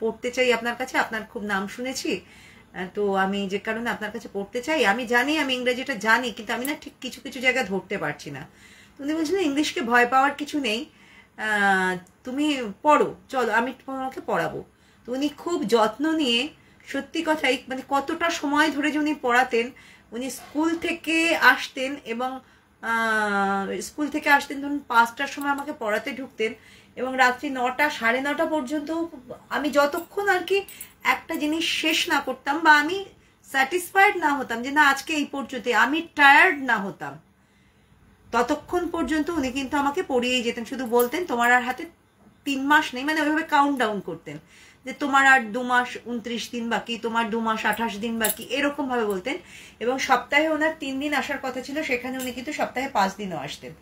পড়তে চাই আপনার কাছে, আপনার খুব নাম শুনেছি, তো আমি যে কারণে আপনার কাছে পড়তে চাই। আমি জানি আমি ইংরেজিটা জানি, কিন্তু আমি না ঠিক কিছু কিছু জায়গায় ধরতে পারছি না। উনি বলছিলেন ইংলিশকে ভয় পাওয়ার কিছু নেই, তুমি পড়ো, চলো আমি তোমাকে পড়াবো। তো উনি খুব যত্ন নিয়ে, সত্যি কথাই মানে কতটা সময় ধরে যে উনি পড়াতেন। উনি স্কুল থেকে আসতেন এবং স্কুল থেকে আসতেন ধরুন 5টার সময় আমাকে পড়াতে ঢুকতেন এবং রাত্রি 9টা 9:30 পর্যন্ত আমি যতক্ষণ আর কি একটা জিনিস শেষ না করতাম বা আমি স্যাটিসফাইড না হতাম যে না আজকে এই পর্যন্ত, আমি টায়ার্ড না হতাম, ততক্ষণ পর্যন্ত উনি কিন্তু আমাকে পড়িয়েই যেতেন। শুধু বলতেন তোমার আর হাতে 3 মাস নেই, মানে ওইভাবে কাউন্ট ডাউন করতেন যে তোমার আর 2 মাস 29 দিন বাকি, তোমার 2 মাস 28 দিন বাকি, এরকম ভাবে বলতেন। এবং সপ্তাহে ওনার 3 দিন আসার কথা ছিল, সেখানে উনি কিন্তু সপ্তাহে 5 দিনও আসতেন।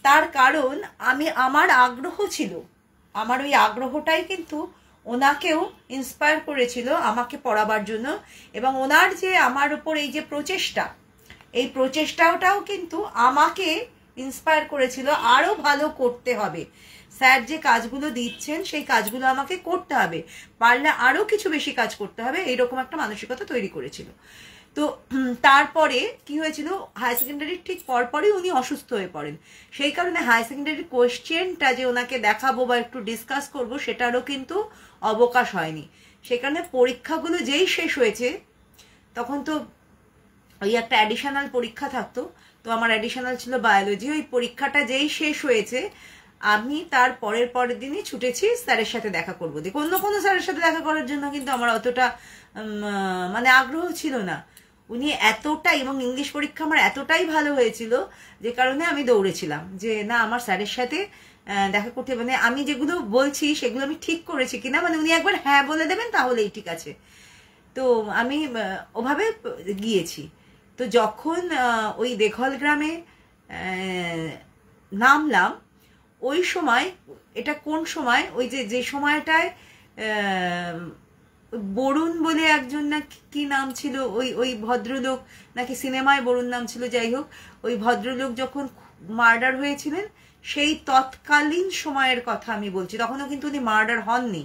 তার কারণ আমার আগ্রহ ছিল, আমার ওই আগ্রহটাই কিন্তু ওনাকেও ইন্সপায়ার করেছিল আমাকে পড়াবার জন্য। এবং ওনার যে আমার উপর এই যে প্রচেষ্টা, এই প্রচেষ্টাটাও কিন্তু আমাকে ইন্সপায়ার করেছিল আরো ভালো করতে হবে। স্যার যে কাজগুলো দিচ্ছেন সেই কাজগুলো আমাকে করতে হবে, পারলে আরো কিছু বেশি কাজ করতে হবে, এইরকম একটা মানসিকতা তৈরি করেছিল। তো তারপরে কি হয়েছিল, হায়ার সেকেন্ডারির ঠিক পরপরই উনি অসুস্থ হয়ে পড়েন। সেই কারণে হায়ার সেকেন্ডারির কোয়েশ্চেনটা যে ওনাকে দেখাবো বা একটু ডিসকাস করবো সেটারও কিন্তু অবকাশ হয়নি। সেই কারণে পরীক্ষাগুলো যেই শেষ হয়েছে, তখন তো ওই একটা অ্যাডিশনাল পরীক্ষা থাকতো, তো আমার অ্যাডিশনাল ছিল বায়োলজি। ওই পরীক্ষাটা যেই শেষ হয়েছে আমি তার পরের দিনই ছুটেছি স্যারের সাথে দেখা করবো। দেখো অন্য কোনো স্যারের সাথে দেখা করার জন্য কিন্তু আমার অতটা মানে আগ্রহ ছিল না। উনি এতটাই, এবং ইংলিশ পরীক্ষা আমার এতটাই ভালো হয়েছিল যে কারণে আমি দৌড়েছিলাম যে না আমার স্যারের সাথে দেখা করতে, মানে আমি যেগুলো বলছি সেগুলো আমি ঠিক করেছি কিনা, মানে উনি একবার হ্যাঁ বলে দেবেন তাহলেই ঠিক আছে। তো আমি ওভাবে গিয়েছি। তো যখন ওই দেঘল গ্রামে নামলাম, ওই সময়, এটা কোন সময়, ওই যে সময়টায় বরুণ বলে একজন না কি নাম ছিল, ওই ভদ্রলোক, নাকি সিনেমায় বরুণ নাম ছিল, যাই হোক ওই ভদ্রলোক যখন মার্ডার হয়েছিলেন সেই তৎকালীন সময়ের কথা আমি বলছি। তখনও কিন্তু উনি মার্ডার হননি।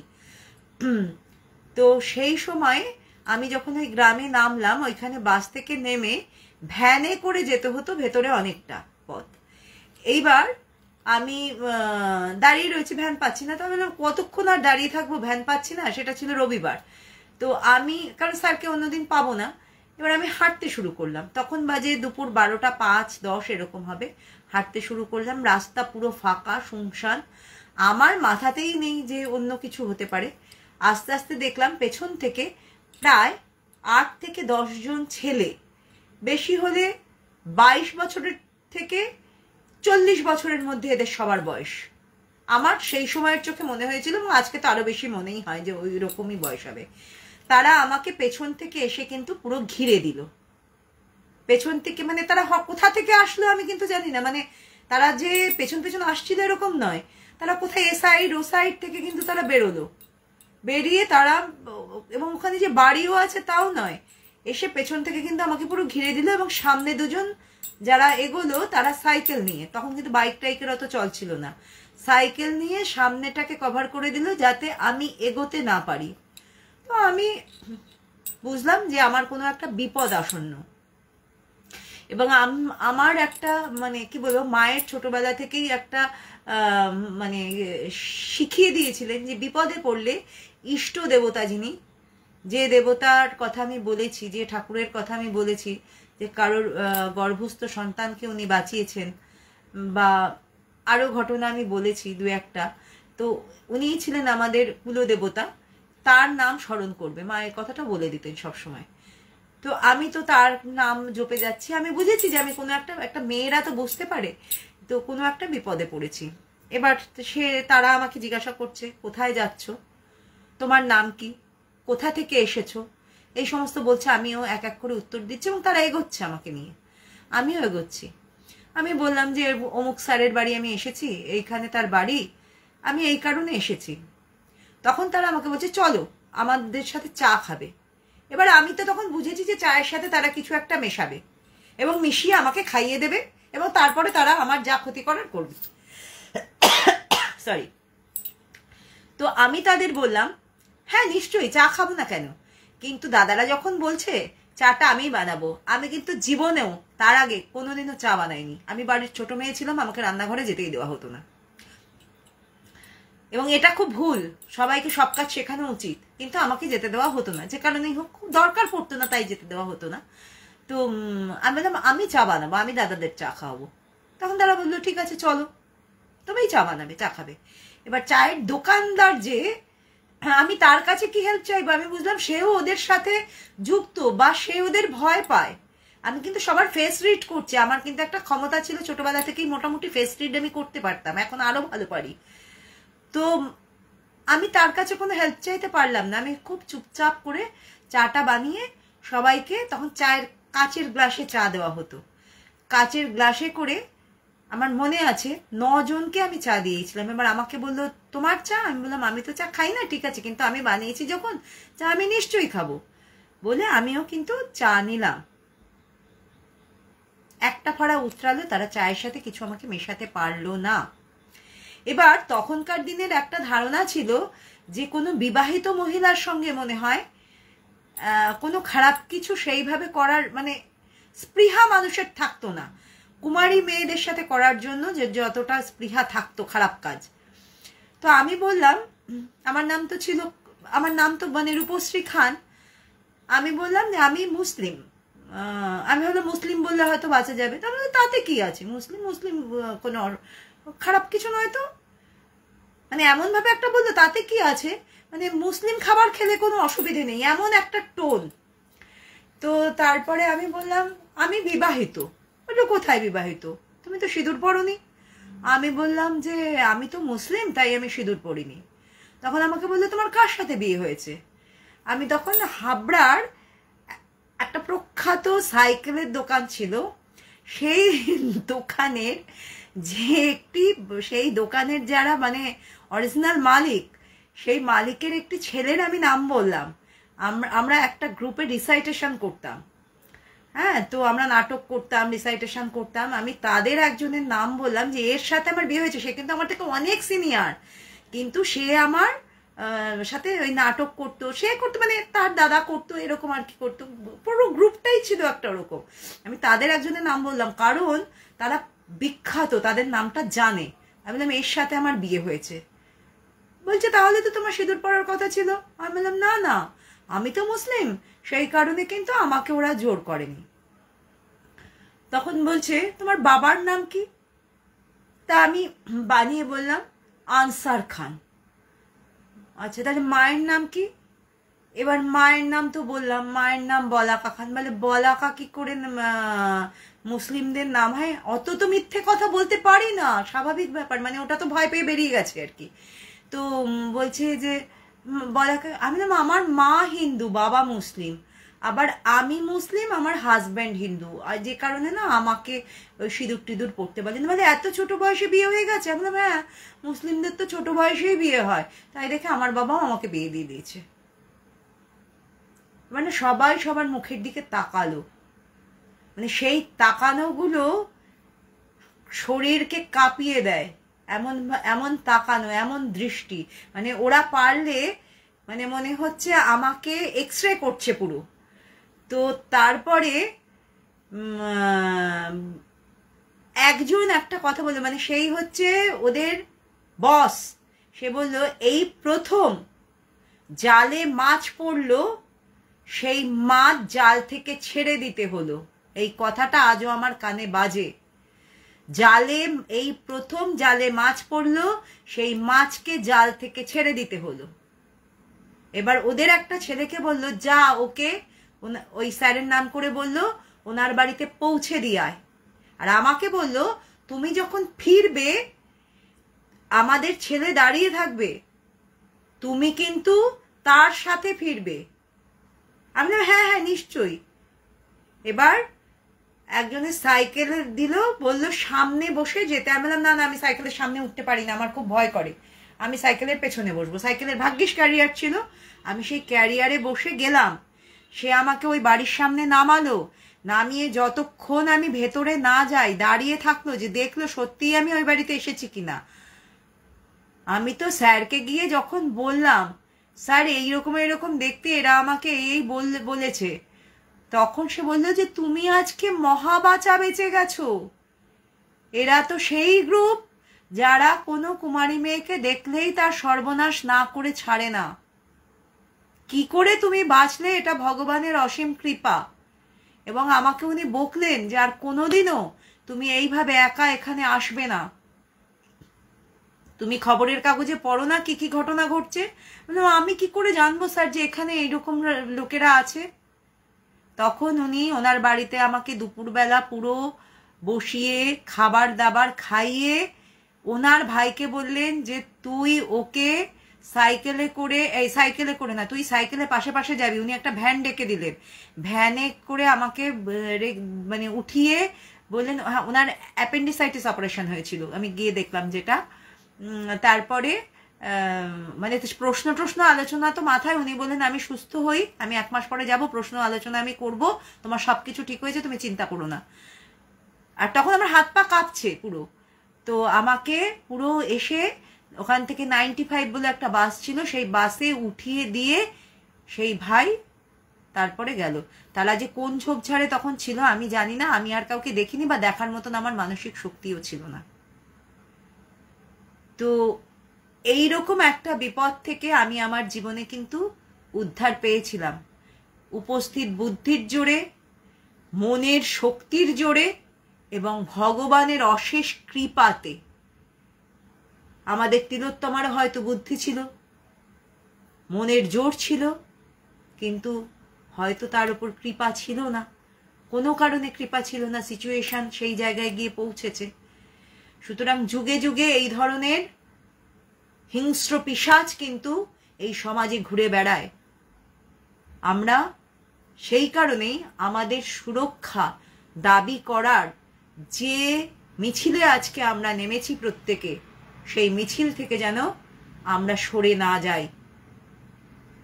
তো সেই সময় আমি যখন ওই গ্রামে নামলাম, ওইখানে বাস থেকে নেমে ভ্যানে করে যেতে হতো ভেতরে অনেকটা পথ। এইবার আমি দাঁড়িয়ে রয়েছি, ভ্যান পাচ্ছি না। তো আমি বললাম কতক্ষণ আর দাঁড়িয়ে থাকবো, ভ্যান পাচ্ছি না। সেটা ছিল রবিবার। তো আমি, কারণ স্যারকে অন্যদিন পাবো না, এবার আমি হাঁটতে শুরু করলাম। তখন বাজে দুপুর 12টা 5-10 এরকম হবে। হাঁটতে শুরু করলাম, রাস্তা পুরো ফাঁকা শুনশান, আমার মাথাতেই নেই যে অন্য কিছু হতে পারে। আস্তে আস্তে দেখলাম পেছন থেকে প্রায় 8 থেকে 10 জন ছেলে, বেশি হলে 22 বছরের থেকে 40 বছরের মধ্যে এদের সবার বয়স। আমার সেই সময়ের চোখে মনে হয়েছিল, এবং আজকে তো আরো বেশি মনেই হয় যে ওই রকমই বয়স হবে। তারা আমাকে পেছন থেকে এসে কিন্তু পুরো ঘিরে দিল। পেছন থেকে, মানে তারা কোথা থেকে আসলো আমি কিন্তু জানি না, মানে তারা যে পেছন পেছন আসছিল এরকম নয়, তারা কোথায় এ সাইড ও সাইড থেকে কিন্তু তারা বেরোলো। বেরিয়ে তারা, এবং ওখানে যে বাড়িও আছে তাও নয়, এসে পেছন থেকে কিন্তু আমাকে পুরো ঘিরে দিল, এবং সামনে দুজন যারা এগোলো তারা সাইকেল নিয়ে, তখন কিন্তু বাইক টাইকের অত চল ছিল না, সাইকেল নিয়ে সামনেটাকে কভার করে দিল যাতে আমি এগোতে না পারি। তো আমি বুঝলাম যে আমার কোনো একটা বিপদ আসন্ন। এবং আমার একটা মানে কি বলবো, মায়ের ছোটবেলা থেকেই একটা মানে শিখিয়ে দিয়েছিলেন যে বিপদে পড়লে ইষ্ট দেবতা যিনি, যে দেবতার কথা আমি বলেছি, যে ঠাকুরের কথা আমি বলেছি, যে কারোর গর্ভস্থ সন্তানকে উনি বাঁচিয়েছেন, বা আরও ঘটনা আমি বলেছি দু একটা, তো উনিই ছিলেন আমাদের কুলদেবতা, তার নাম স্মরণ করবে, মায়ের কথাটা বলে দিতেন সবসময়। তো আমি তো তার নাম জপে যাচ্ছি, আমি বুঝেছি যে আমি কোনো একটা মেয়েরা তো বুঝতে পারে, তো কোনো একটা বিপদে পড়েছি। এবার তারা আমাকে জিজ্ঞাসা করছে কোথায় যাচ্ছ, তোমার নাম কি, কোথা থেকে এসেছো, এই সমস্ত বলছে। আমিও এক এক করে উত্তর দিচ্ছি এবং তারা এগোচ্ছে আমাকে নিয়ে, আমিও এগোচ্ছি। আমি বললাম যে অমুক স্যারের বাড়ি আমি এসেছি, এইখানে তার বাড়ি, আমি এই কারণে এসেছি। তখন তারা আমাকে বলছে চলো আমাদের সাথে চা খাবে। এবার আমি তো তখন বুঝেছি যে চায়ের সাথে তারা কিছু একটা মেশাবে এবং মিশিয়ে আমাকে খাইয়ে দেবে, এবং তারপরে তারা আমার যা ক্ষতি করার করবে। সরি। তো আমি তাদের বললাম হ্যাঁ নিশ্চয়ই, চা খাবো না কেন, কিন্তু দাদারা যখন বলছে চাটা আমিই বানাবো, আমি কিন্তু জীবনেও তার আগে কোনোদিনও চা বানাইনি। আমি বাড়ির ছোট মেয়ে ছিলাম, আমাকে রান্নাঘরে যেতেই দেওয়া হতো না, এবং এটা খুব ভুল, সবাইকে সব কাজ শেখানো উচিত, কিন্তু আমাকে যেতে দেওয়া হতো না, যে কারণেই হোক খুব দরকার পড়তো না তাই যেতে দেওয়া হতো না। তো আমি বললাম আমি চা বানাবো, আমি দাদাদের চা খাওয়াবো। তখন তারা বললো ঠিক আছে চলো, তবেই চা বানাবে, চা খাবে। এবার চায়ের দোকানদার যে, আমি তার কাছে কি হেল্প চাইবো, আমি বুঝলাম সেও ওদের সাথে যুক্ত, বা সে ওদের ভয় পায়। আমি কিন্তু সবার ফেস রিড করছি, আমার কিন্তু একটা ক্ষমতা ছিল ছোটবেলা থেকেই, মোটামুটি ফেস রিড আমি করতে পারতাম, এখন আরো ভালো পারি। তো আমি তার কাছে কোনো হেল্প চাইতে পারলাম না, আমি খুব চুপচাপ করে চাটা বানিয়ে সবাইকে, তখন চায়ের কাচের গ্লাসে চা দেওয়া হতো, কাচের গ্লাসে করে আমার মনে আছে 9 জনকে আমি চা দিয়েছিলাম। এবার আমাকে বললো তোমার চা, আমি বললাম আমি তো চা খাই না, ঠিক আছে কিন্তু আমি বানিয়েছি যখন চা আমি নিশ্চয়ই খাবো, বলে আমিও কিন্তু চা নিলাম। একটা ফাড়া উতরালো, তারা চায়ের সাথে কিছু আমাকে মেশাতে পারলো না। এবার তখনকার দিনের একটা ধারণা ছিল যে কোনো বিবাহিত মহিলার সঙ্গে মনে হয় কোনো খারাপ কিছু সেইভাবে করার মানে স্পৃহা মানুষের থাকতো না, কুমারী মেয়েদের সাথে করার জন্য যে যতটা স্পৃহা থাকতো খারাপ কাজ। তো আমি বললাম আমার নাম তো মানে রূপশ্রী খান, আমি বললাম যে আমি মুসলিম, আমি হলো মুসলিম বললে হয়তো বাঁচা যাবে, তাতে কি আছে, মুসলিম কোনো খারাপ কিছু নয় তো, মানে এমন ভাবে একটা বললো তাতে কি আছে, মানে মুসলিম খাবার খেলে কোনো অসুবিধে নেই, এমন একটা টোন। তো তারপরে আমি বললাম আমি বিবাহিত। বললো কোথায় বিবাহিত, তুমি তো সিঁদুর পরোনি। আমি বললাম যে আমি তো মুসলিম তাই আমি সিঁদুর পরিনি। তখন আমাকে বললো তোমার কার সাথে বিয়ে হয়েছে। আমি তখন হাবড়ার একটা প্রখ্যাত সাইকেলের দোকান ছিল, সেই দোকানের সেই দোকানের যারা মানে অরিজিনাল মালিক, সেই মালিকের একটি ছেলের আমি নাম বললাম। আমরা একটা গ্রুপে রিসাইটেশন করতাম, হ্যাঁ, তো আমরা নাটক করতাম, রিসাইটেশন করতাম, আমি তাদের একজনের নাম বললাম যে এর সাথে আমার বিয়ে হয়েছে। সে কিন্তু আমার থেকে অনেক সিনিয়র, কিন্তু সে আমার সাথে ওই নাটক করতো, সে করতো মানে তার দাদা করতো, এরকম আর কি করতো, পুরো গ্রুপটাই ছিল একটা ওরকম। আমি তাদের একজনের নাম বললাম কারণ তারা বিখ্যাত, তাদের নামটা জানে। আমি বললাম এর সাথে আমার বিয়ে হয়েছে। বলছে তাহলে তো তোমার সিঁদুর পরার কথা ছিল। আমি বললাম না না, আমি তো মুসলিম, সেই কারণে কিন্তু আমাকে ওরা জোর করেনি। তখন বলছে তোমার বাবার নাম কি, তা আমি বানিয়ে বললাম আনসার খান। আচ্ছা তাহলে মায়ের নাম কি, এবার মায়ের নাম তো বললাম, মায়ের নাম বলাকা খান। বলে বলাকা কি করে মুসলিমদের নাম হয়, অত তো মিথ্যে কথা বলতে পারি না, স্বাভাবিক ব্যাপার, মানে ওটা তো ভয় পেয়ে বেরিয়ে গেছে আর কি। তো বলছে যে বলাকা, আমি বললাম আমার মা হিন্দু বাবা মুসলিম, আবার আমি মুসলিম আমার হাজব্যান্ড হিন্দু, আর যে কারণে না আমাকে সিঁদুর টিঁদুর পড়তে বলেন। বলে এত ছোট বয়সে বিয়ে হয়ে গেছে। আমি বললাম হ্যাঁ মুসলিমদের তো ছোট বয়সেই বিয়ে হয়, তাই দেখে আমার বাবাও আমাকে বিয়ে দিয়ে দিয়েছে। মানে সবাই সবার মুখের দিকে তাকালো, মানে সেই তাকানোগুলো শরীরকে কাঁপিয়ে দেয়, এমন এমন তাকানো, এমন দৃষ্টি, মানে ওরা পারলে মানে মনে হচ্ছে আমাকে এক্স রে করছে পুরো। তো তারপরে একজন একটা কথা বললো, মানে সেই হচ্ছে ওদের বস, সে বলল এই প্রথম জালে মাছ পড়লো, সেই মাছ জাল থেকে ছেড়ে দিতে হলো। এই কথাটা আজও আমার কানে বাজে। জালে এই প্রথম জালে মাছ পড়লো, সেই মাছকে জাল থেকে ছেড়ে দিতে হলো। এবার ওদের একটা ছেলেকে বলল, যা ওকে, ওই স্যারের নাম করে বলল, ওনার বাড়িতে পৌঁছে দিয়ে আয়। আর আমাকে বলল, তুমি যখন ফিরবে আমাদের ছেলে দাঁড়িয়ে থাকবে, তুমি কিন্তু তার সাথে ফিরবে। আমি বললাম, হ্যাঁ হ্যাঁ নিশ্চয়ই। এবার একজনের সাইকেল দিল, বলল সামনে বসে যেতে। আমি বললাম, না না, আমি সাইকেলের সামনে উঠতে পারি না, আমার খুব ভয় করে, আমি সাইকেলের পেছনে বসবো। সাইকেলের ভাগ্যিস ক্যারিয়ার ছিল, আমি সেই ক্যারিয়ারে বসে গেলাম। সে আমাকে ওই বাড়ির সামনে নামালো, নামিয়ে যতক্ষণ আমি ভেতরে না যাই দাঁড়িয়ে থাকলো, যে দেখলো সত্যিই আমি ওই বাড়িতে এসেছি কিনা। আমি তো স্যারকে গিয়ে যখন বললাম, স্যার এইরকম এরকম দেখতে, এরা আমাকে এই বলেছে, তখন সে বললো যে তুমি আজকে মহা বাঁচা বেঁচে গেছো। এরা তো সেই গ্রুপ যারা কোনো কুমারী মেয়েকে দেখলেই তার সর্বনাশ না করে ছাড়ে না। কি করে তুমি বাঁচলে, এটা ভগবানের অসীম কৃপা। এবং আমাকে উনি বকলেন যে আর কোনোদিনও তুমি এইভাবে একা এখানে আসবে না। তুমি খবরের কাগজে পড়ো না কি কি ঘটনা ঘটছে? আমি কি করে জানবো স্যার যে এখানে এইরকম লোকেরা আছে? তখন উনি ওনার বাড়িতে আমাকে দুপুরবেলা পুরো বসিয়ে খাবার দাবার খাইয়ে ওনার ভাইকে বললেন যে তুই ওকে সাইকেলে করে, এই সাইকেলে করে না, তুই সাইকেলে পাশে পাশে যাবি। উনি একটা ভ্যান ডেকে দিলেন, ভ্যানে করে আমাকে মানে উঠিয়ে বললেন, হ্যাঁ ওনার অ্যাপেন্ডিসাইটিস অপারেশন হয়েছিল, আমি গিয়ে দেখলাম যেটা। তারপরে মানে প্রশ্ন আলোচনা তো মাথায়, উনি বললেন আমি সুস্থ হই, আমি 1 মাস পরে যাব, প্রশ্ন আলোচনা আমি করব, তোমার সবকিছু ঠিক হয়েছে, তুমি চিন্তা করো না। আর তখন আমার হাত পা কাঁপছে পুরো। তো আমাকে পুরো এসে ওখান থেকে 95 বলে একটা বাস ছিল, সেই বাসে উঠিয়ে দিয়ে সেই ভাই তারপরে গেল। তারা যে কোন ঝোপঝাড়ে তখন ছিল আমি জানি না, আমি আর কাউকে দেখিনি, বা দেখার মতন আমার মানসিক শক্তিও ছিল না। তো এইরকম একটা বিপদ থেকে আমি আমার জীবনে কিন্তু উদ্ধার পেয়েছিলাম, উপস্থিত বুদ্ধির জোরে, মনের শক্তির জোরে এবং ভগবানের অশেষ কৃপাতে। আমাদের তিলোত্তমারও হয়তো বুদ্ধি ছিল, মনের জোর ছিল, কিন্তু হয়তো তার উপর কৃপা ছিল না, কোনো কারণে কৃপা ছিল না, সিচুয়েশন সেই জায়গায় গিয়ে পৌঁছেছে। সুতরাং যুগে যুগে এই ধরনের হিংস্র পিশাচ কিন্তু এই সমাজে ঘুরে বেড়ায়। আমরা সেই কারণেই আমাদের সুরক্ষা দাবি করার যে মিছিলে আজকে আমরা নেমেছি প্রত্যেকে, সেই মিছিল থেকে যেন আমরা সরে না যাই,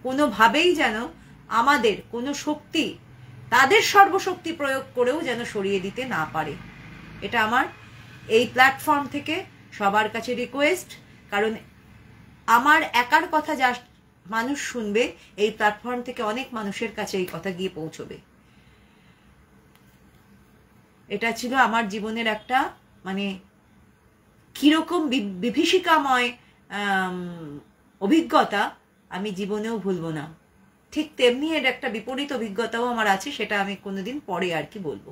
কোনোভাবেই যেন আমাদের কোনো শক্তি তাদের সর্বশক্তি প্রয়োগ করেও যেন সরিয়ে দিতে না পারে। এটা আমার এই প্ল্যাটফর্ম থেকে সবার কাছে রিকোয়েস্ট, কারণ আমার একার কথা যা মানুষ শুনবে, এই প্ল্যাটফর্ম থেকে অনেক মানুষের কাছে এই কথা গিয়ে পৌঁছবে। এটা ছিল আমার জীবনের একটা মানে কিরকম বিভীষিকাময় অভিজ্ঞতা, আমি জীবনেও ভুলবো না। ঠিক তেমনি এর একটা বিপরীত অভিজ্ঞতাও আমার আছে, সেটা আমি কোনোদিন পরে আর কি বলবো।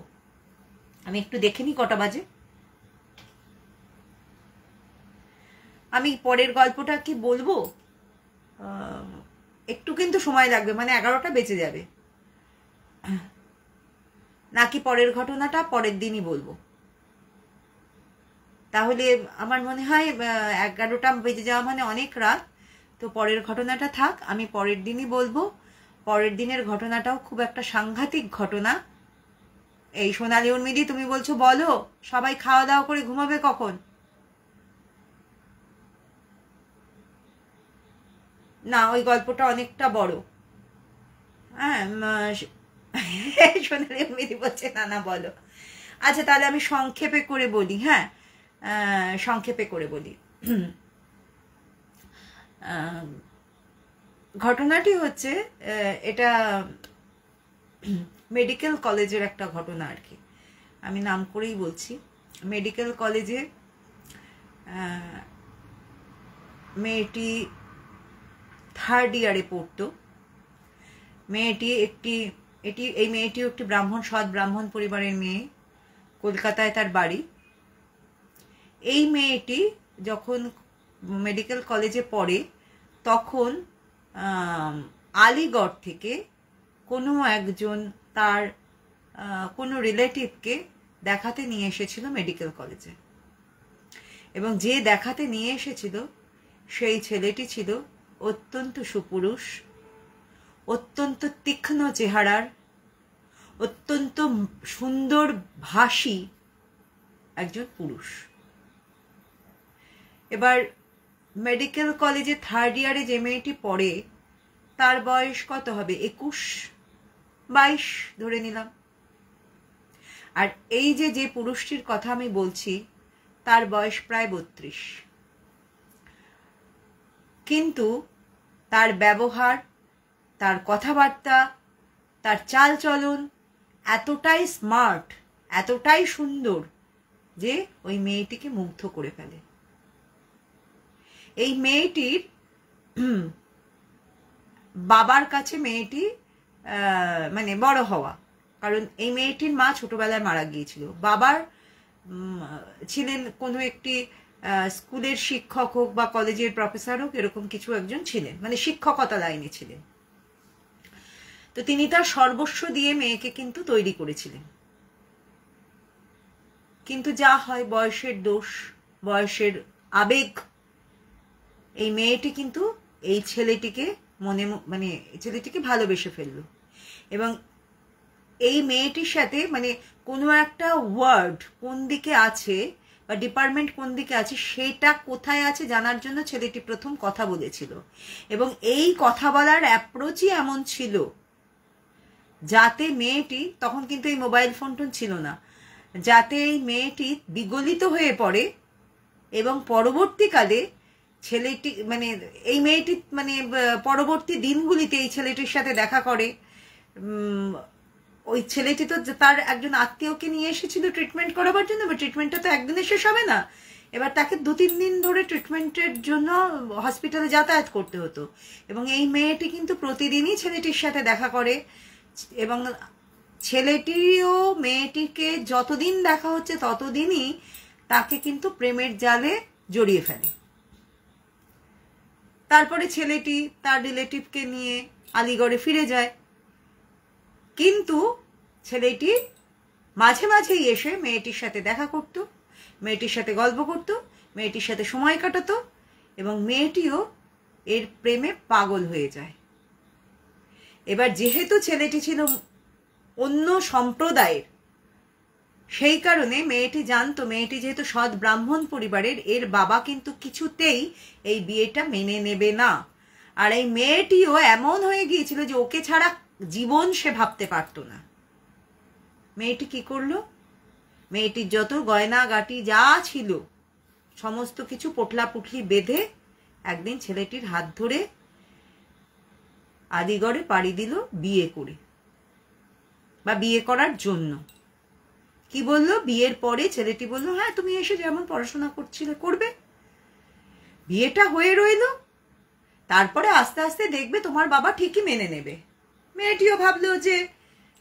আমি একটু দেখে নি কটা বাজে। আমি পরের গল্পটা কি বলবো, একটু কিন্তু সময় লাগবে, মানে 11টা বেঁচে যাবে, নাকি পরের ঘটনাটা পরের দিনই বলবো? তাহলে আমার মনে হয় 11টা বেজে যাওয়া মানে অনেক রাত, তো পরের ঘটনাটা থাক, আমি পরের দিনই বলবো। পরের দিনের ঘটনাটাও খুব একটা সাংঘাতিক ঘটনা। এই সোনালী উর্মিদি, তুমি বলছো বলো, সবাই খাওয়া দাওয়া করে ঘুমাবে কখন? না, ওই গল্পটা অনেকটা বড়, হ্যাঁ সোনালি মেদি বলছে না না বলো। আচ্ছা তাহলে আমি সংক্ষেপে করে বলি। হ্যাঁ সংক্ষেপে করে বলি। ঘটনাটি হচ্ছে এটা মেডিকেল কলেজের একটা ঘটনা আর কি, আমি নাম করেই বলছি। মেডিকেল কলেজে মেয়েটি 3rd ইয়ারে পড়তো। এই মেয়েটিও একটি সৎ ব্রাহ্মণ পরিবারের মেয়ে, কলকাতায় তার বাড়ি। এই মেয়েটি যখন মেডিকেল কলেজে পড়ে তখন আলিগড় থেকে কোনো একজন তার কোনো রিলেটিভকে দেখাতে নিয়ে এসেছিল মেডিকেল কলেজে, এবং যে দেখাতে নিয়ে এসেছিল সেই ছেলেটি ছিল অত্যন্ত সুপুরুষ, অত্যন্ত তীক্ষ্ণ চেহারার, অত্যন্ত সুন্দর ভাষী একজন পুরুষ। এবার মেডিকেল কলেজে 3rd ইয়ারে যে মেয়েটি পড়ে তার বয়স কত হবে, 21-22 ধরে নিলাম। আর এই যে পুরুষটির কথা আমি বলছি তার বয়স প্রায় 32। কিন্তু তার ব্যবহার, তার কথাবার্তা, তার চাল চলন এতটাই স্মার্ট, এতটাই সুন্দর যে ওই মেয়েটিকে মুগ্ধ করে ফেলে। এই মেয়েটির বাবার কাছে মেয়েটি মানে বড় হওয়া, কারণ এই মেয়েটির মা ছোটবেলায় মারা গিয়েছিল। বাবার ছিলেন কোনো একটি স্কুলের শিক্ষক হোক বা কলেজের প্রফেসর হোক, এরকম কিছু একজন ছিলেন, মানে শিক্ষকতা লাইনে ছিলেন। তো তিনি তার সর্বস্ব দিয়ে মেয়েকে কিন্তু তৈরি করেছিলেন। কিন্তু যা হয়, বয়সের দোষ, বয়সের আবেগ, এই মেয়েটি কিন্তু এই ছেলেটিকে ছেলেটিকে ভালোবেসে ফেললো। এবং এই মেয়েটির সাথে মানে কোনো একটা ওয়ার্ড কোন দিকে আছে বা ডিপার্টমেন্ট কোন দিকে আছে, সেটা কোথায় আছে জানার জন্য ছেলেটি প্রথম কথা বলেছিল। এবং এই কথা বলার অ্যাপ্রোচই এমন ছিল যাতে মেয়েটি, তখন কিন্তু এই মোবাইল ফোন টোন ছিল না, যাতে এই মেয়েটি বিগলিত হয়ে পড়ে এবং পরবর্তীকালে ছেলেটি এই মেয়েটি পরবর্তী দিনগুলিতে এই ছেলেটির সাথে দেখা করে। ওই ছেলেটি তো তার একজন আত্মীয়কে নিয়ে এসেছিল ট্রিটমেন্ট করাবার জন্য, বা ট্রিটমেন্টটা তো একদিনে শেষ হবে না, এবার তাকে 2-3 দিন ধরে ট্রিটমেন্টের জন্য হসপিটালে যাতায়াত করতে হতো। এবং এই মেয়েটি কিন্তু প্রতিদিনই ছেলেটির সাথে দেখা করে, এবং ছেলেটিও মেয়েটিকে যতদিন দেখা হচ্ছে ততদিনই তাকে কিন্তু প্রেমের জালে জড়িয়ে ফেলে। তারপরে ছেলেটি তার রিলেটিভকে নিয়ে আলিগড়ে ফিরে যায়, কিন্তু ছেলেটি মাঝে মাঝেই এসে মেয়েটির সাথে দেখা করত, মেয়েটির সাথে গল্প করত, মেয়েটির সাথে সময় কাটাতো, এবং মেয়েটিও এর প্রেমে পাগল হয়ে যায়। এবার যেহেতু ছেলেটি ছিল অন্য সম্প্রদায়ের, সেই কারণে মেয়েটি জানতো মেয়েটি যেহেতু সৎ ব্রাহ্মণ পরিবারের, এর বাবা কিন্তু কিছুতেই এই বিয়েটা মেনে নেবে না। আর এই মেয়েটিও এমন হয়ে গিয়েছিল যে ওকে ছাড়া জীবন সে ভাবতে পারতো না। মেয়েটি কি করলো, মেয়েটির যত গয়না গাটি যা ছিল সমস্ত কিছু পোটলা পুটলি বেঁধে একদিন ছেলেটির হাত ধরে আলিগড়ে পাড়ি দিল বিয়ে করে, বা বিয়ে করার জন্য। কি বললো, বিয়ের পরে ছেলেটি বললো, হ্যাঁ তুমি এসে যেমন পড়াশোনা করছিলে করবে। বিয়েটা হয়ে রইল, তারপরে আস্তে আস্তে দেখবে তোমার বাবা ঠিকই মেনে নেবে। মেয়েটিও ভাবলো যে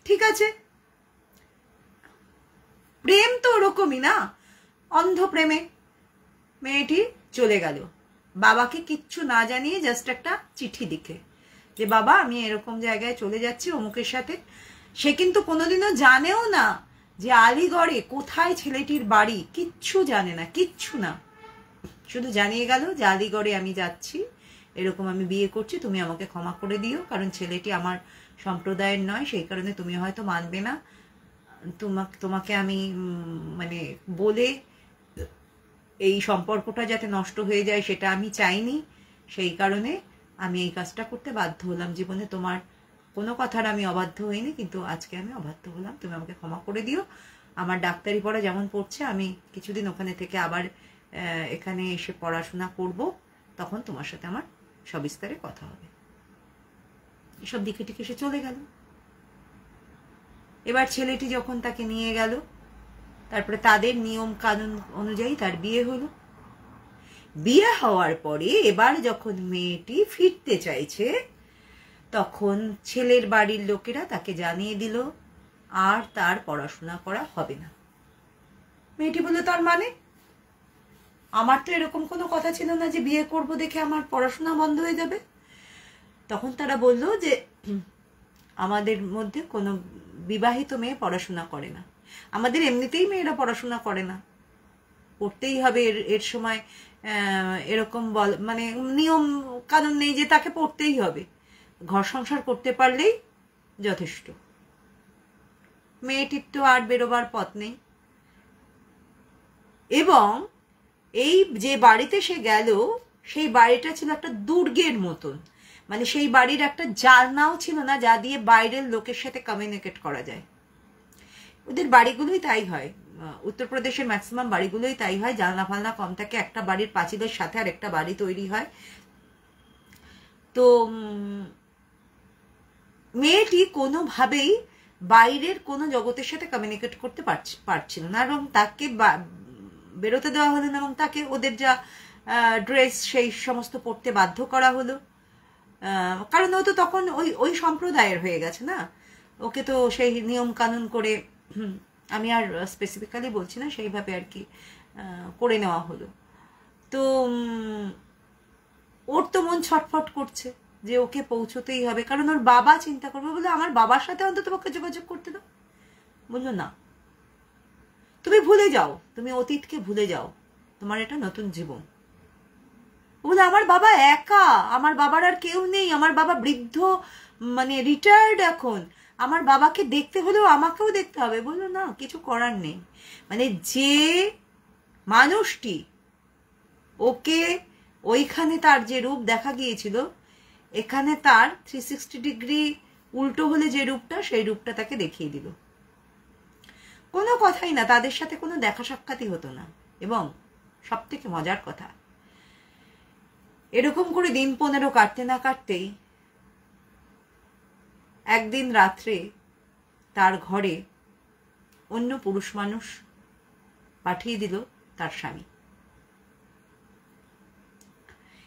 ঠিক আছে, প্রেম তো ওরকমই না, অন্ধ প্রেমে মেয়েটি চলে গেল বাবাকে কিচ্ছু না জানিয়ে, জাস্ট একটা চিঠি লিখে যে বাবা আমি এরকম জায়গায় চলে যাচ্ছি অমুকের সাথে। সে কিন্তু কোনোদিনও জানেও না যে আলিগড়ে কোথায় ছেলেটির বাড়ি, কিচ্ছু জানে না, কিচ্ছু না, শুধু জানিয়ে গেল যে আলিগড়ে আমি যাচ্ছি, এরকম আমি বিয়ে করছি, তুমি আমাকে ক্ষমা করে দিও, কারণ ছেলেটি আমার সম্প্রদায়ের নয়, সেই কারণে তুমি হয়তো মানবে না, তোমাকে আমি বলে এই সম্পর্কটা যাতে নষ্ট হয়ে যায় সেটা আমি চাইনি, সেই কারণে আমি এই কাজটা করতে বাধ্য হলাম। জীবনে তোমার কোনো কথার আমি অবাধ্য হইনি, কিন্তু আজকে আমি অবাধ্য হলাম, তুমি আমাকে ক্ষমা করে দিও। আমার ডাক্তারি পড়া যেমন পড়ছে, আমি কিছুদিন ওখানে থেকে আবার এখানে এসে পড়াশোনা করব, তখন তোমার সাথে আমার সবিস্তারে কথা হবে। এসব দিকে টিকে সে চলে গেল। এবার ছেলেটি যখন তাকে নিয়ে গেল, তারপরে তাদের নিয়ম কানুন অনুযায়ী তার বিয়ে হলো। বিয়ে হওয়ার পরে এবার যখন মেয়েটি ফিরতে চাইছে, তখন ছেলের বাড়ির লোকেরা তাকে জানিয়ে দিল আর তার পড়াশোনা করা হবে না। মেয়েটি বলল, তার মানে? আমার তো এরকম কোনো কথা ছিল না যে বিয়ে করব দেখে আমার পড়াশোনা বন্ধ হয়ে যাবে। তখন তারা বলল যে আমাদের মধ্যে কোনো বিবাহিত মেয়ে পড়াশোনা করে না, আমাদের এমনিতেই মেয়েরা পড়াশোনা করে না, পড়তেই হবে। এর সময় এরকম মানে নিয়ম কানুন নেই যে তাকে পড়তেই হবে, ঘর সংসার করতে পারলেই যথেষ্ট। মেয়েটির তো আর বেরোবার পথ নেই। এবং এই যে বাড়িতে সে গেল, সেই বাড়িটা ছিল একটা দুর্গের মতন, মানে সেই বাড়ির একটা জানলাও ছিল না যা দিয়ে বাইরের লোকের সাথে কমিউনিকেট করা যায়। ওদের বাড়িগুলোই তাই হয়, উত্তরপ্রদেশের ম্যাক্সিমাম বাড়িগুলোই তাই হয়, জানলা ফালনা কম থাকে, একটা বাড়ির পাঁচিলের সাথে আর একটা বাড়ি তৈরি হয়। তো মেয়েটি কোনোভাবেই বাইরের কোনো জগতের সাথে কমিউনিকেট করতে পারছিল না, এবং তাকে বেরোতে দেওয়া হলো না, এবং তাকে ওদের যা ড্রেস সেই সমস্ত পরতে বাধ্য করা হলো। কারণ ও তো তখন ওই সম্প্রদায়ের হয়ে গেছে না, ওকে তো সেই নিয়ম কানুন করে, আমি আর স্পেসিফিক্যালি বলছি না, সেইভাবে আর কি করে নেওয়া হলো। তো ওর তো মন ছটফট করছে যে ওকে পৌঁছতেই হবে, কারণ ওর বাবা চিন্তা করবে, বলে আমার বাবার সাথে অন্তত পক্ষে যোগাযোগ করতে দাও। বললো না, তুমি ভুলে যাও, তুমি অতীতকে ভুলে যাও, তোমার এটা নতুন জীবন। বলে আমার বাবা একা, আমার বাবার আর কেউ নেই, আমার বাবা বৃদ্ধ, মানে রিটায়ার্ড এখন, আমার বাবাকে দেখতে হলেও আমাকেও দেখতে হবে। বললো না, কিছু করার নেই। মানে যে মানুষটি ওকে ওইখানে তার যে রূপ দেখা গিয়েছিল, এখানে তার 360 ডিগ্রি উল্টো হলে যে রূপটা, সেই রূপটা তাকে দেখিয়ে দিল। কোনো কথাই না, তাদের সাথে কোনো দেখা সাক্ষাৎই হতো না। এবং সব থেকে মজার কথা, এরকম করে দিন 15 কাটতে না কাটতেই একদিন রাত্রে তার ঘরে অন্য পুরুষ মানুষ পাঠিয়ে দিল তার স্বামী,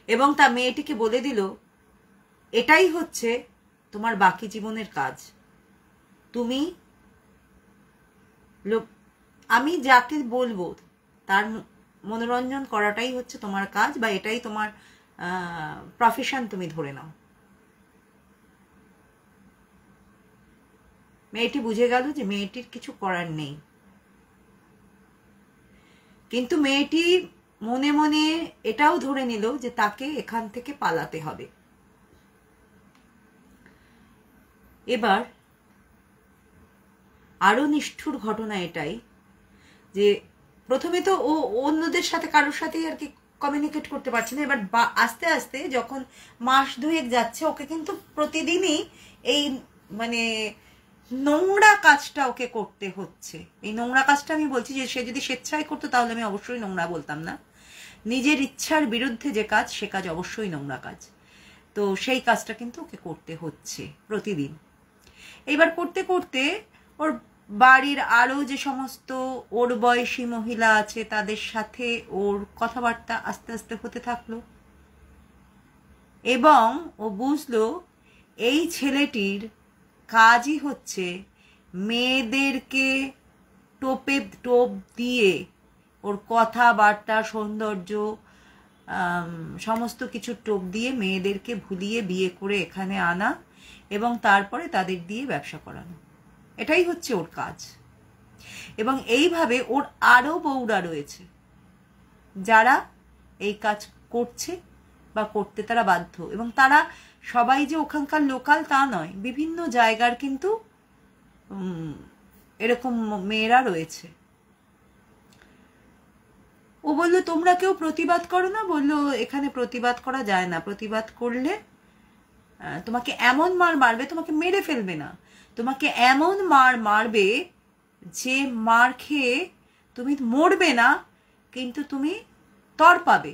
এবং তা মেয়েটিকে বলে দিল, এটাই হচ্ছে তোমার বাকি জীবনের কাজ, তুমি আমি যাকে বলবো তার মনোরঞ্জন করাটাই হচ্ছে তোমার কাজ, বা এটাই তোমার প্রফেশন, তুমি ধরে নাও। মেয়েটি বুঝে গেল যে মেয়েটির কিছু করার নেই, কিন্তু মেয়েটি মনে মনে এটাও ধরে নিল যে তাকে এখান থেকে পালাতে হবে। এবার আরো নিষ্ঠুর ঘটনা এটাই যে প্রথমে তো ও অন্যদের সাথে কারোর সাথেই আর কি কমিউনিকেট করতে পারছে না। এবার আস্তে আস্তে যখন মাস দুয়েক যাচ্ছে, ওকে কিন্তু প্রতিদিনই এই মানে নোংরা কাজটা ওকে করতে হচ্ছে। এই নোংরা কাজটা আমি বলছি যে সে যদি স্বেচ্ছায় করতো তাহলে আমি অবশ্যই নোংরা বলতাম না, নিজের ইচ্ছার বিরুদ্ধে যে কাজ, সে কাজ অবশ্যই নোংরা কাজ। তো সেই কাজটা কিন্তু ওকে করতে হচ্ছে প্রতিদিন। এইবার করতে করতে ওর বাড়ির আরো যে সমস্ত ওর বয়সী মহিলা আছে তাদের সাথে ওর কথাবার্তা আস্তে আস্তে হতে থাকলো, এবং ও বুঝলো এই ছেলেটির কাজই হচ্ছে মেয়েদেরকে টোপ দিয়ে ওর কথাবার্তা, সৌন্দর্য, সমস্ত কিছু টোপ দিয়ে মেয়েদেরকে ভুলিয়ে বিয়ে করে এখানে আনা, এবং তারপরে তাদের দিয়ে ব্যবসা করানো। এটাই হচ্ছে ওর কাজ। এবং এইভাবে ওর আরো বউরা রয়েছে যারা এই কাজ করছে বা করতে তারা বাধ্য, এবং তারা সবাই যে ওখানকার লোকাল তা নয়, বিভিন্ন জায়গার কিন্তু এরকম মেয়েরা রয়েছে। ও বলল, তোমরা কেউ প্রতিবাদ করো না? বললো, এখানে প্রতিবাদ করা যায় না, প্রতিবাদ করলে তোমাকে এমন মার মারবে, তোমাকে মেরে ফেলবে না, তোমাকে এমন মার মারবে যে মার খেয়ে তুমি মরবে না, কিন্তু তুমি তড়পাবে।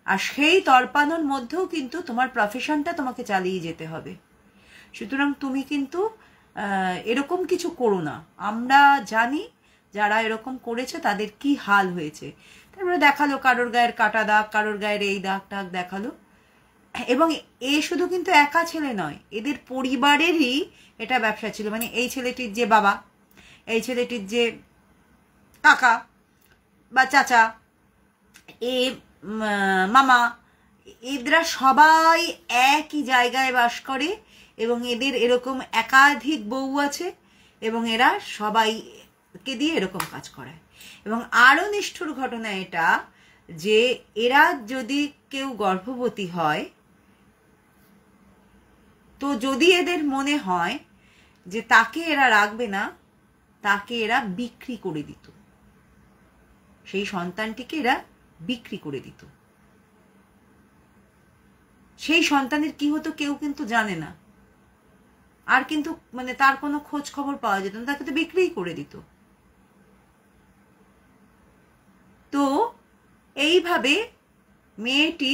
আর সেই তড়পানোর মধ্যেও কিন্তু তোমার প্রফেশনটা তোমাকে চালিয়ে যেতে হবে। সুতরাং তুমি কিন্তু এরকম কিছু করো না। আমরা জানি যারা এরকম করেছে তাদের কি হাল হয়েছে। তারপরে দেখালো কারোর গায়ের কাটা দাগ, কারোর গায়ের এই দাগ টাগ দেখালো। এবং এ শুধু কিন্তু একা ছেলে নয়, এদের পরিবারেরই এটা ব্যবসা ছিল। মানে এই ছেলেটির যে বাবা, এই ছেলেটির যে কাকা বা চাচা, এ মামা, এরা সবাই একই জায়গায় বাস করে এবং এদের এরকম একাধিক বউ আছে এবং এরা সবাইকে দিয়ে এরকম কাজ করায়। এবং আরও নিষ্ঠুর ঘটনা এটা যে এরা যদি কেউ গর্ভবতী হয়, তো যদি এদের মনে হয় যে তাকে এরা রাখবে না, তাকে এরা বিক্রি করে দিত, সেই সন্তানটিকে এরা বিক্রি করে দিত। সেই সন্তানের কি হতো কেউ কিন্তু জানে না, আর কিন্তু মানে তার কোনো খোঁজ খবর পাওয়া যেত না, তাকে তো বিক্রিই করে দিত। তো এইভাবে মেয়েটি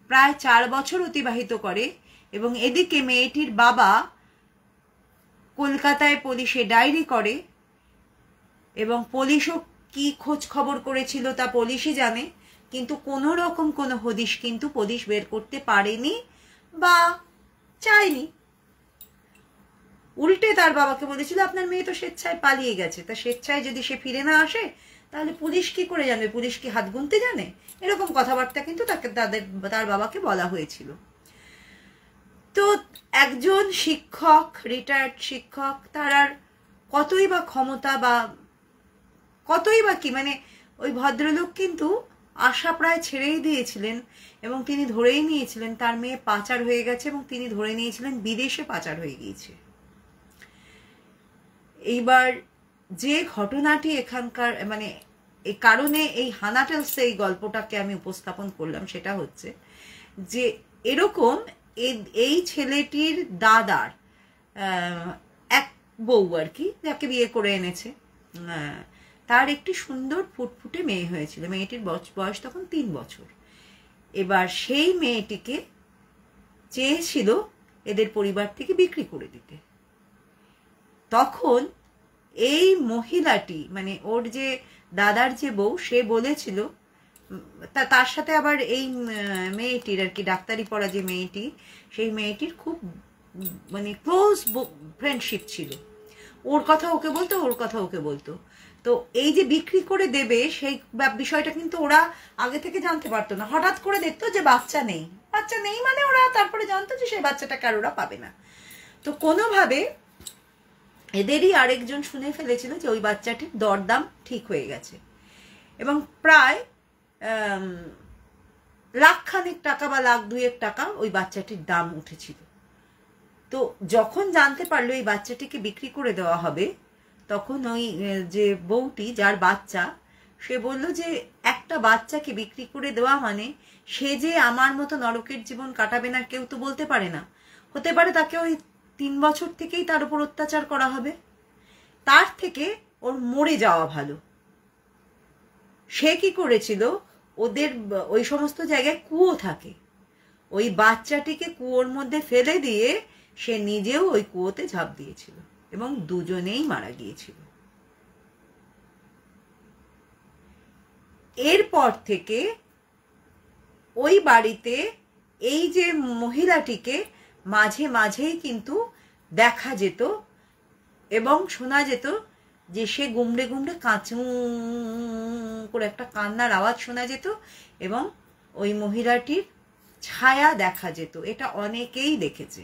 প্রায় 4 বছর অতিবাহিত করে এবং এদিকে মেয়েটির বাবা কলকাতায় পুলিশে ডায়েরি করে এবং পুলিশও কি খোঁজ খবর করেছিল তা পুলিশই জানে, কিন্তু কোনো রকম কোনো হদিশ কিন্তু পুলিশ বের করতে পারেনি বা চায়নি। উল্টে তার বাবাকে বলেছিল আপনার মেয়ে তো স্বেচ্ছায় পালিয়ে গেছে, তা স্বেচ্ছায় যদি সে ফিরে না আসে তাহলে পুলিশ কি করে জানবে, পুলিশ কি হাত গুনতে জানে? এরকম কথাবার্তা কিন্তু তার বাবাকে বলা হয়েছিল। তো একজন শিক্ষক, রিটায়ার্ড শিক্ষক, তার আর কতই বা ক্ষমতা বা কতই বা কি, মানে ওই ভদ্রলোক কিন্তু আশা প্রায় ছেড়েই দিয়েছিলেন এবং তিনি ধরেই নিয়েছিলেন তার মেয়ে পাচার হয়ে গেছে এবং তিনি ধরে নিয়েছিলেন বিদেশে পাচার হয়ে গিয়েছে। এইবার যে ঘটনাটি এখানকার মানে এই কারণে এই হানা টেলসে এই গল্পটাকে আমি উপস্থাপন করলাম সেটা হচ্ছে যে এরকম এই ছেলেটির দাদার এক বউ আর কি, যাকে বিয়ে করে এনেছে, তার একটি সুন্দর ফুটফুটে মেয়ে হয়েছিল। মেয়েটির বয়স তখন 3 বছর। এবার সেই মেয়েটিকে চেয়েছিল এদের পরিবার থেকে বিক্রি করে দিতে। তখন এই মহিলাটি মানে ওর যে দাদার যে বউ, সে বলেছিল, তার সাথে আবার এই মেয়েটির আর কি ডাক্তারি পড়া যে মেয়েটি, সেই মেয়েটির খুব মানে ক্লোজ ফ্রেন্ডশিপ ছিল। ওর কথা ওকে বলতো, ওর কথা ওকে বলতো। তো এই যে বিক্রি করে দেবে সেই বিষয়টা কিন্তু ওরা আগে থেকে জানতে পারতো না। হঠাৎ করে দেখতো যে বাচ্চা নেই মানে ওরা তারপরে জানতো যে সেই বাচ্চাটাকে আর ওরা পাবে না। তো কোনোভাবে এদেরই আরেকজন শুনে ফেলেছিল যে ওই বাচ্চাটির দরদাম ঠিক হয়ে গেছে এবং প্রায় লাখখানেক টাকা বা লাখ 2 টাকা ওই বাচ্চাটির দাম উঠেছিল। তো যখন জানতে পারলো এই বাচ্চাটিকে বিক্রি করে দেওয়া হবে, তখন ওই যে বউটি যার বাচ্চা, সে বলল যে একটা বাচ্চাকে বিক্রি করে দেওয়া মানে সে যে আমার মতো নরকের জীবন কাটাবে না কেউ তো বলতে পারে না। হতে পারে তাকে ওই 3 বছর থেকেই তার উপর অত্যাচার করা হবে, তার থেকে ওর মরে যাওয়া ভালো। সে কি করেছিল, ওদের ওই সমস্ত জায়গায় কুয়ো থাকে, ওই বাচ্চাটিকে কুয়োর মধ্যে ফেলে দিয়ে সে নিজেও ওই কুয়োতে ঝাঁপ দিয়েছিল এবং দুজনেই মারা গিয়েছিল। এরপর থেকে ওই বাড়িতে এই যে মহিলাটিকে মাঝে মাঝেই কিন্তু দেখা যেত এবং শোনা যেত যে সে গুমড়ে গুমড়ে কাঁচু করে একটা কান্নার আওয়াজ শোনা যেত এবং ওই মহিলাটির ছায়া দেখা যেত। এটা অনেকেই দেখেছে।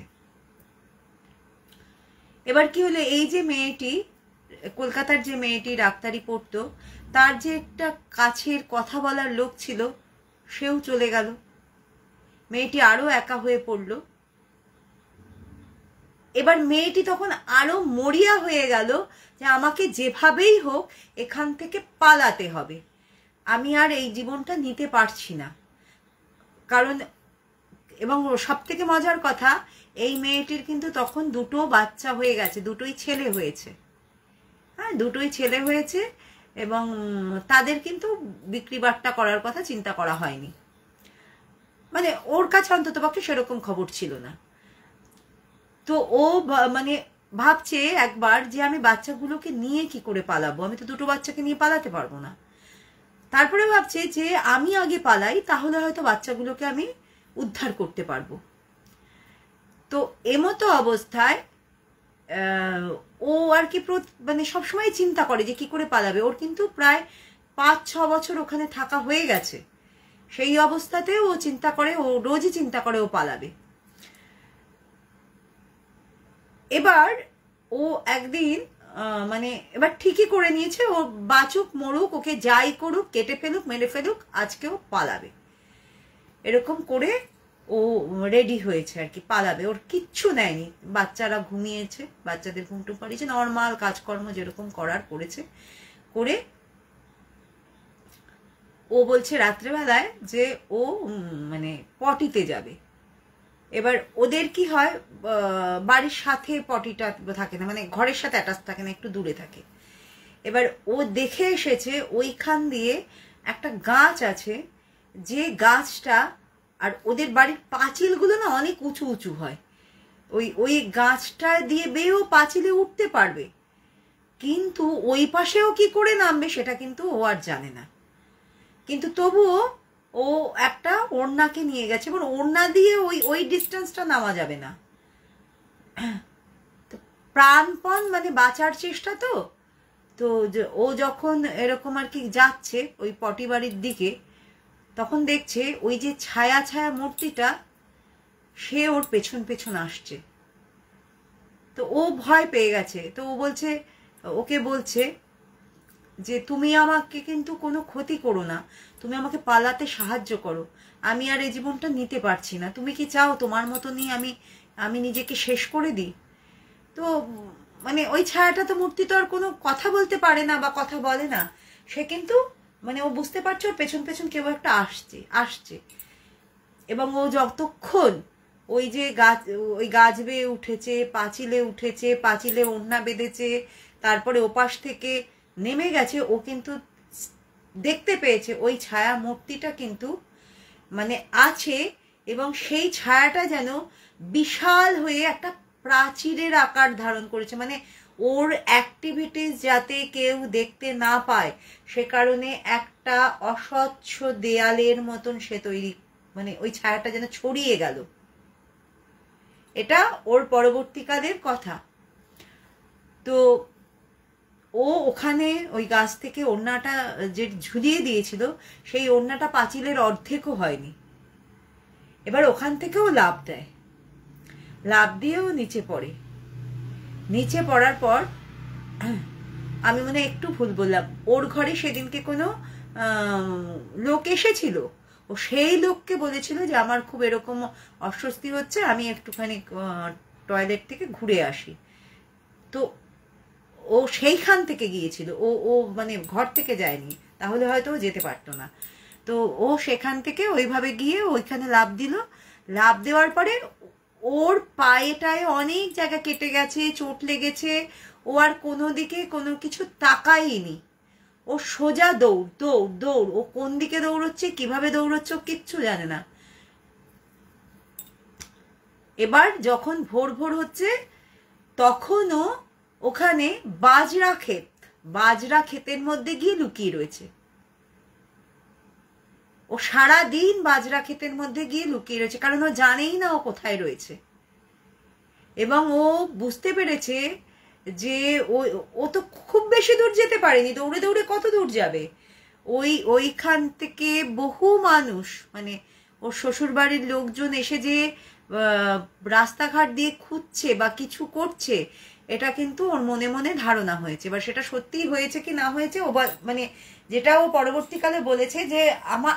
এবার কি হলো, এই যে মেয়েটি, কলকাতার যে মেয়েটি ডাক্তারি পড়তো, তার যে একটা কাছের কথা বলার লোক ছিল, সেও চলে গেল। মেয়েটি আরো একা হয়ে পড়ল। এবার মেয়েটি তখন আরো মরিয়া হয়ে গেল যে আমাকে যেভাবেই হোক এখান থেকে পালাতে হবে, আমি আর এই জীবনটা নিতে পারছি না। কারণ এবং সব থেকে মজার কথা, এই মেয়েটির কিন্তু তখন দুটো বাচ্চা হয়ে গেছে, দুটোই ছেলে হয়েছে। হ্যাঁ, দুটোই ছেলে হয়েছে এবং তাদের কিন্তু বিক্রি বাট্টা করার কথা চিন্তা করা হয়নি, মানে ওর কাছে অন্ততপক্ষে সেরকম খবর ছিল না। তো ও মানে ভাবছে একবার যে আমি বাচ্চাগুলোকে নিয়ে কি করে পালাবো, আমি তো দুটো বাচ্চাকে নিয়ে পালাতে পারবো না। তারপরে ভাবছে যে আমি আগে পালাই, তাহলে হয়তো বাচ্চাগুলোকে আমি উদ্ধার করতে পারবো। তো এমতো অবস্থায় ও আর কি মানে সবসময় চিন্তা করে যে কি করে পালাবে। ওর কিন্তু প্রায় 5-6 বছর ওখানে থাকা হয়ে গেছে। সেই অবস্থাতে ও চিন্তা করে, ও রোজই চিন্তা করে ও পালাবে। এবার ও একদিন মানে এবার ঠিকই করে নিয়েছে, ও বাঁচুক মরুক, ওকে যাই করুক, কেটে ফেলুক, মেরে ফেলুক, আজকেও পালাবে। এরকম করে ও রেডি হয়েছে আর কি, পালাবে। ওর কিচ্ছু নেয়নি, বাচ্চারা ঘুমিয়েছে, বাচ্চাদের ঘুমটুম পাড়িয়েছে, নর্মাল কাজকর্ম যেরকম করার করেছে। করে ও বলছে রাত্রেবেলায় যে ও মানে পটিতে যাবে। এবার ওদের কি হয়, বাড়ির সাথে পটিটা থাকে না, মানে ঘরের সাথে অ্যাটাচ থাকে না, একটু দূরে থাকে। এবার ও দেখে এসেছে ওইখান দিয়ে একটা গাছ আছে, যে গাছটা, আর ওদের বাড়ির পাঁচিলগুলো না অনেক উঁচু উঁচু হয়, ওই গাছটা দিয়ে বেয়েও পাঁচিলে উঠতে পারবে, কিন্তু ওই পাশেও কি করে নামবে সেটা কিন্তু ও আর জানে না। কিন্তু তবুও ও একটা ওড়নাকে নিয়ে গেছে, এবং ওড়না দিয়ে ওই ডিস্টেন্সটা নামা যাবে না। তো প্রাণপণ মানে বাঁচার চেষ্টা। তো ও যখন এরকম আর কি যাচ্ছে ওই পটি বাড়ির দিকে, তখন দেখছে ওই যে ছায়া ছায়া মূর্তিটা, সে ওর পেছন পেছন আসছে। তো ও ভয় পেয়ে গেছে। তো ও বলছে, ওকে বলছে যে তুমি আমাকে কিন্তু কোনো ক্ষতি করো না, তুমি আমাকে পালাতে সাহায্য করো, আমি আর এই জীবনটা নিতে পারছি না, তুমি কি চাও তোমার মতনই আমি নিজেকে শেষ করে দিই? তো মানে ওই ছায়াটা তো, মূর্তি তো আর কোনো কথা বলতে পারে না বা কথা বলে না, সে কিন্তু মানে ও বুঝতে পারছে ওর পেছন পেছন কেউ একটা আসছে। এবং ও যতক্ষণ ওই যে গাছ বেয়ে উঠেছে, পাঁচিলে উঠেছে, পাঁচিলে ওড়না বেঁধেছে, তারপরে ওপাশ থেকে নেমে গেছে, ও কিন্তু দেখতে পেয়েছে ওই ছায়া মূর্তিটা কিন্তু মানে আছে, এবং সেই ছায়াটা যেন বিশাল হয়ে একটা প্রাচীরের আকার ধারণ করেছে। মানে ওর অ্যাক্টিভিটিস যাতে কেউ দেখতে না পায়, সে কারণে একটা অস্বচ্ছ দেয়ালের মতন সে তৈরি, মানে ওই ছায়াটা যেন ছড়িয়ে গেল। এটা ওর পরবর্তীকালের কথা। তো ও ওখানে ওই গাছ থেকে ওড়নাটা যে ঝুলিয়ে দিয়েছিল, সেই ওড়নাটা পাঁচিলের অর্ধেকও হয়নি। এবার ওখান থেকেও লাফ দেয়, লাফ দিয়েও নিচে পড়ে। নিচে পড়ার পর আমি মনে একটু ভুল বললাম, ওর ঘরে সেদিনকে কোনো লোক এসেছিল, ও সেই লোককে বলেছিল যে আমার খুব এরকম অস্বস্তি হচ্ছে, আমি একটুখানি টয়লেট থেকে ঘুরে আসি। তো ও সেইখান থেকে গিয়েছিল, ও মানে ঘর থেকে যায়নি, তাহলে হয়তো ও যেতে পারতো না। তো ও সেখান থেকে ওইভাবে গিয়ে ওইখানে লাফ দিল। লাফ দেওয়ার পরে ওর পায়েটায় অনেক জায়গা কেটে গেছে, চোট লেগেছে, ও আর কোনো দিকে কোনো কিছু তাকায়নি। ও সোজা দৌড় দৌড় দৌড়, ও কোন দিকে দৌড়চ্ছে, কিভাবে দৌড়চ্ছে, ও কিচ্ছু জানে না। এবার যখন ভোর ভোর হচ্ছে, তখনও ওখানে বাজরা ক্ষেতের মধ্যে গিয়ে লুকিয়ে রয়েছে। ও সারা দিন বাজরা ক্ষেতের মধ্যে গিয়ে লুকিয়ে রয়েছে, কারণ ও জানেই না ও কোথায় রয়েছে। এবং ও বুঝতে পেরেছে যে ও তো খুব বেশি দূর যেতে পারেনি, দৌড়ে দৌড়ে কত দূর যাবে। ওইখান থেকে বহু মানুষ, মানে ওর শ্বশুর বাড়ির লোকজন এসে যে রাস্তাঘাট দিয়ে খুঁজছে বা কিছু করছে, এটা কিন্তু ওর মনে মনে ধারণা হয়েছে। এবার সেটা সত্যিই হয়েছে কি না হয়েছে, ও মানে যেটা ও পরবর্তীকালে বলেছে যে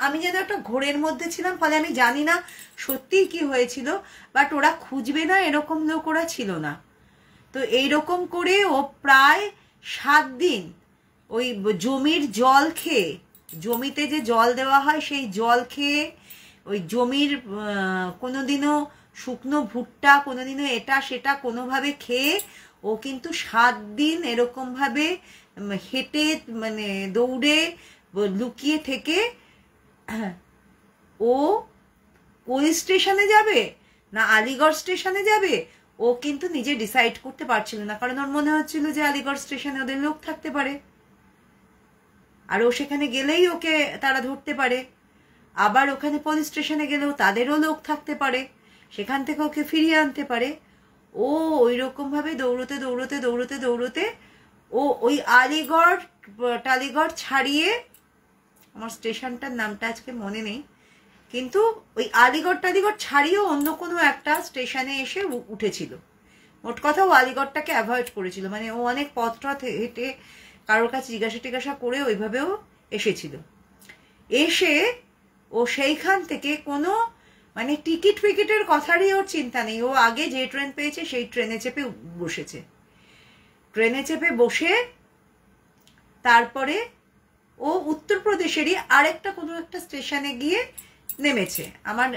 আমি যেন একটা ঘোরের মধ্যে ছিলাম, ফলে আমি জানি না সত্যিই কি হয়েছিল, বাট ওরা খুঁজবে না এরকম লোক ওরা ছিল না। তো এইরকম করে ও প্রায় 7 দিন ওই জমির জল খেয়ে, জমিতে যে জল দেওয়া হয় সেই জল খেয়ে, ওই জমির কোনোদিনও শুকনো ভুট্টা, কোনোদিনও এটা সেটা কোনোভাবে খেয়ে ও কিন্তু 7 দিন এরকমভাবে হেঁটে মানে দৌড়ে লুকিয়ে থেকে ও পুলিশ স্টেশনে যাবে না আলিগড় স্টেশনে যাবে ও কিন্তু নিজে ডিসাইড করতে পারছিল না, কারণ ওর মনে হচ্ছিল যে আলিগড় স্টেশনে ওদের লোক থাকতে পারে আর ও সেখানে গেলেই ওকে তারা ধরতে পারে, আবার ওখানে পুলিশ স্টেশনে গেলেও তাদেরও লোক থাকতে পারে, সেখান থেকে ওকে ফিরিয়ে আনতে পারে। ও ওই রকমভাবে দৌড়তে দৌড়তে দৌড়তে দৌড়তে ও ওই আলিগড় টালিগড় ছাড়িয়ে, আমার স্টেশনটার নামটা আজকে মনে নেই, কিন্তু ওই আলিগড় টালিগড় ছাড়িয়েও অন্য কোনো একটা স্টেশনে এসে উঠেছিল। মোট কথা ও আলিগড়টাকে অ্যাভয়েড করেছিল, মানে ও অনেক পথ হেঁটে কারোর কাছে জিজ্ঞাসা করে ওইভাবেও এসেছিল। এসে ও সেইখান থেকে কোনো মানে টিকিট ফিকিটের কথারই ওর চিন্তা নেই, ও আগে যে ট্রেন পেয়েছে সেই ট্রেনে চেপে বসেছে। ট্রেনে চেপে বসে তারপরে ও উত্তরপ্রদেশেরই আরেকটা কোনো একটা স্টেশনে গিয়ে নেমেছে। আমার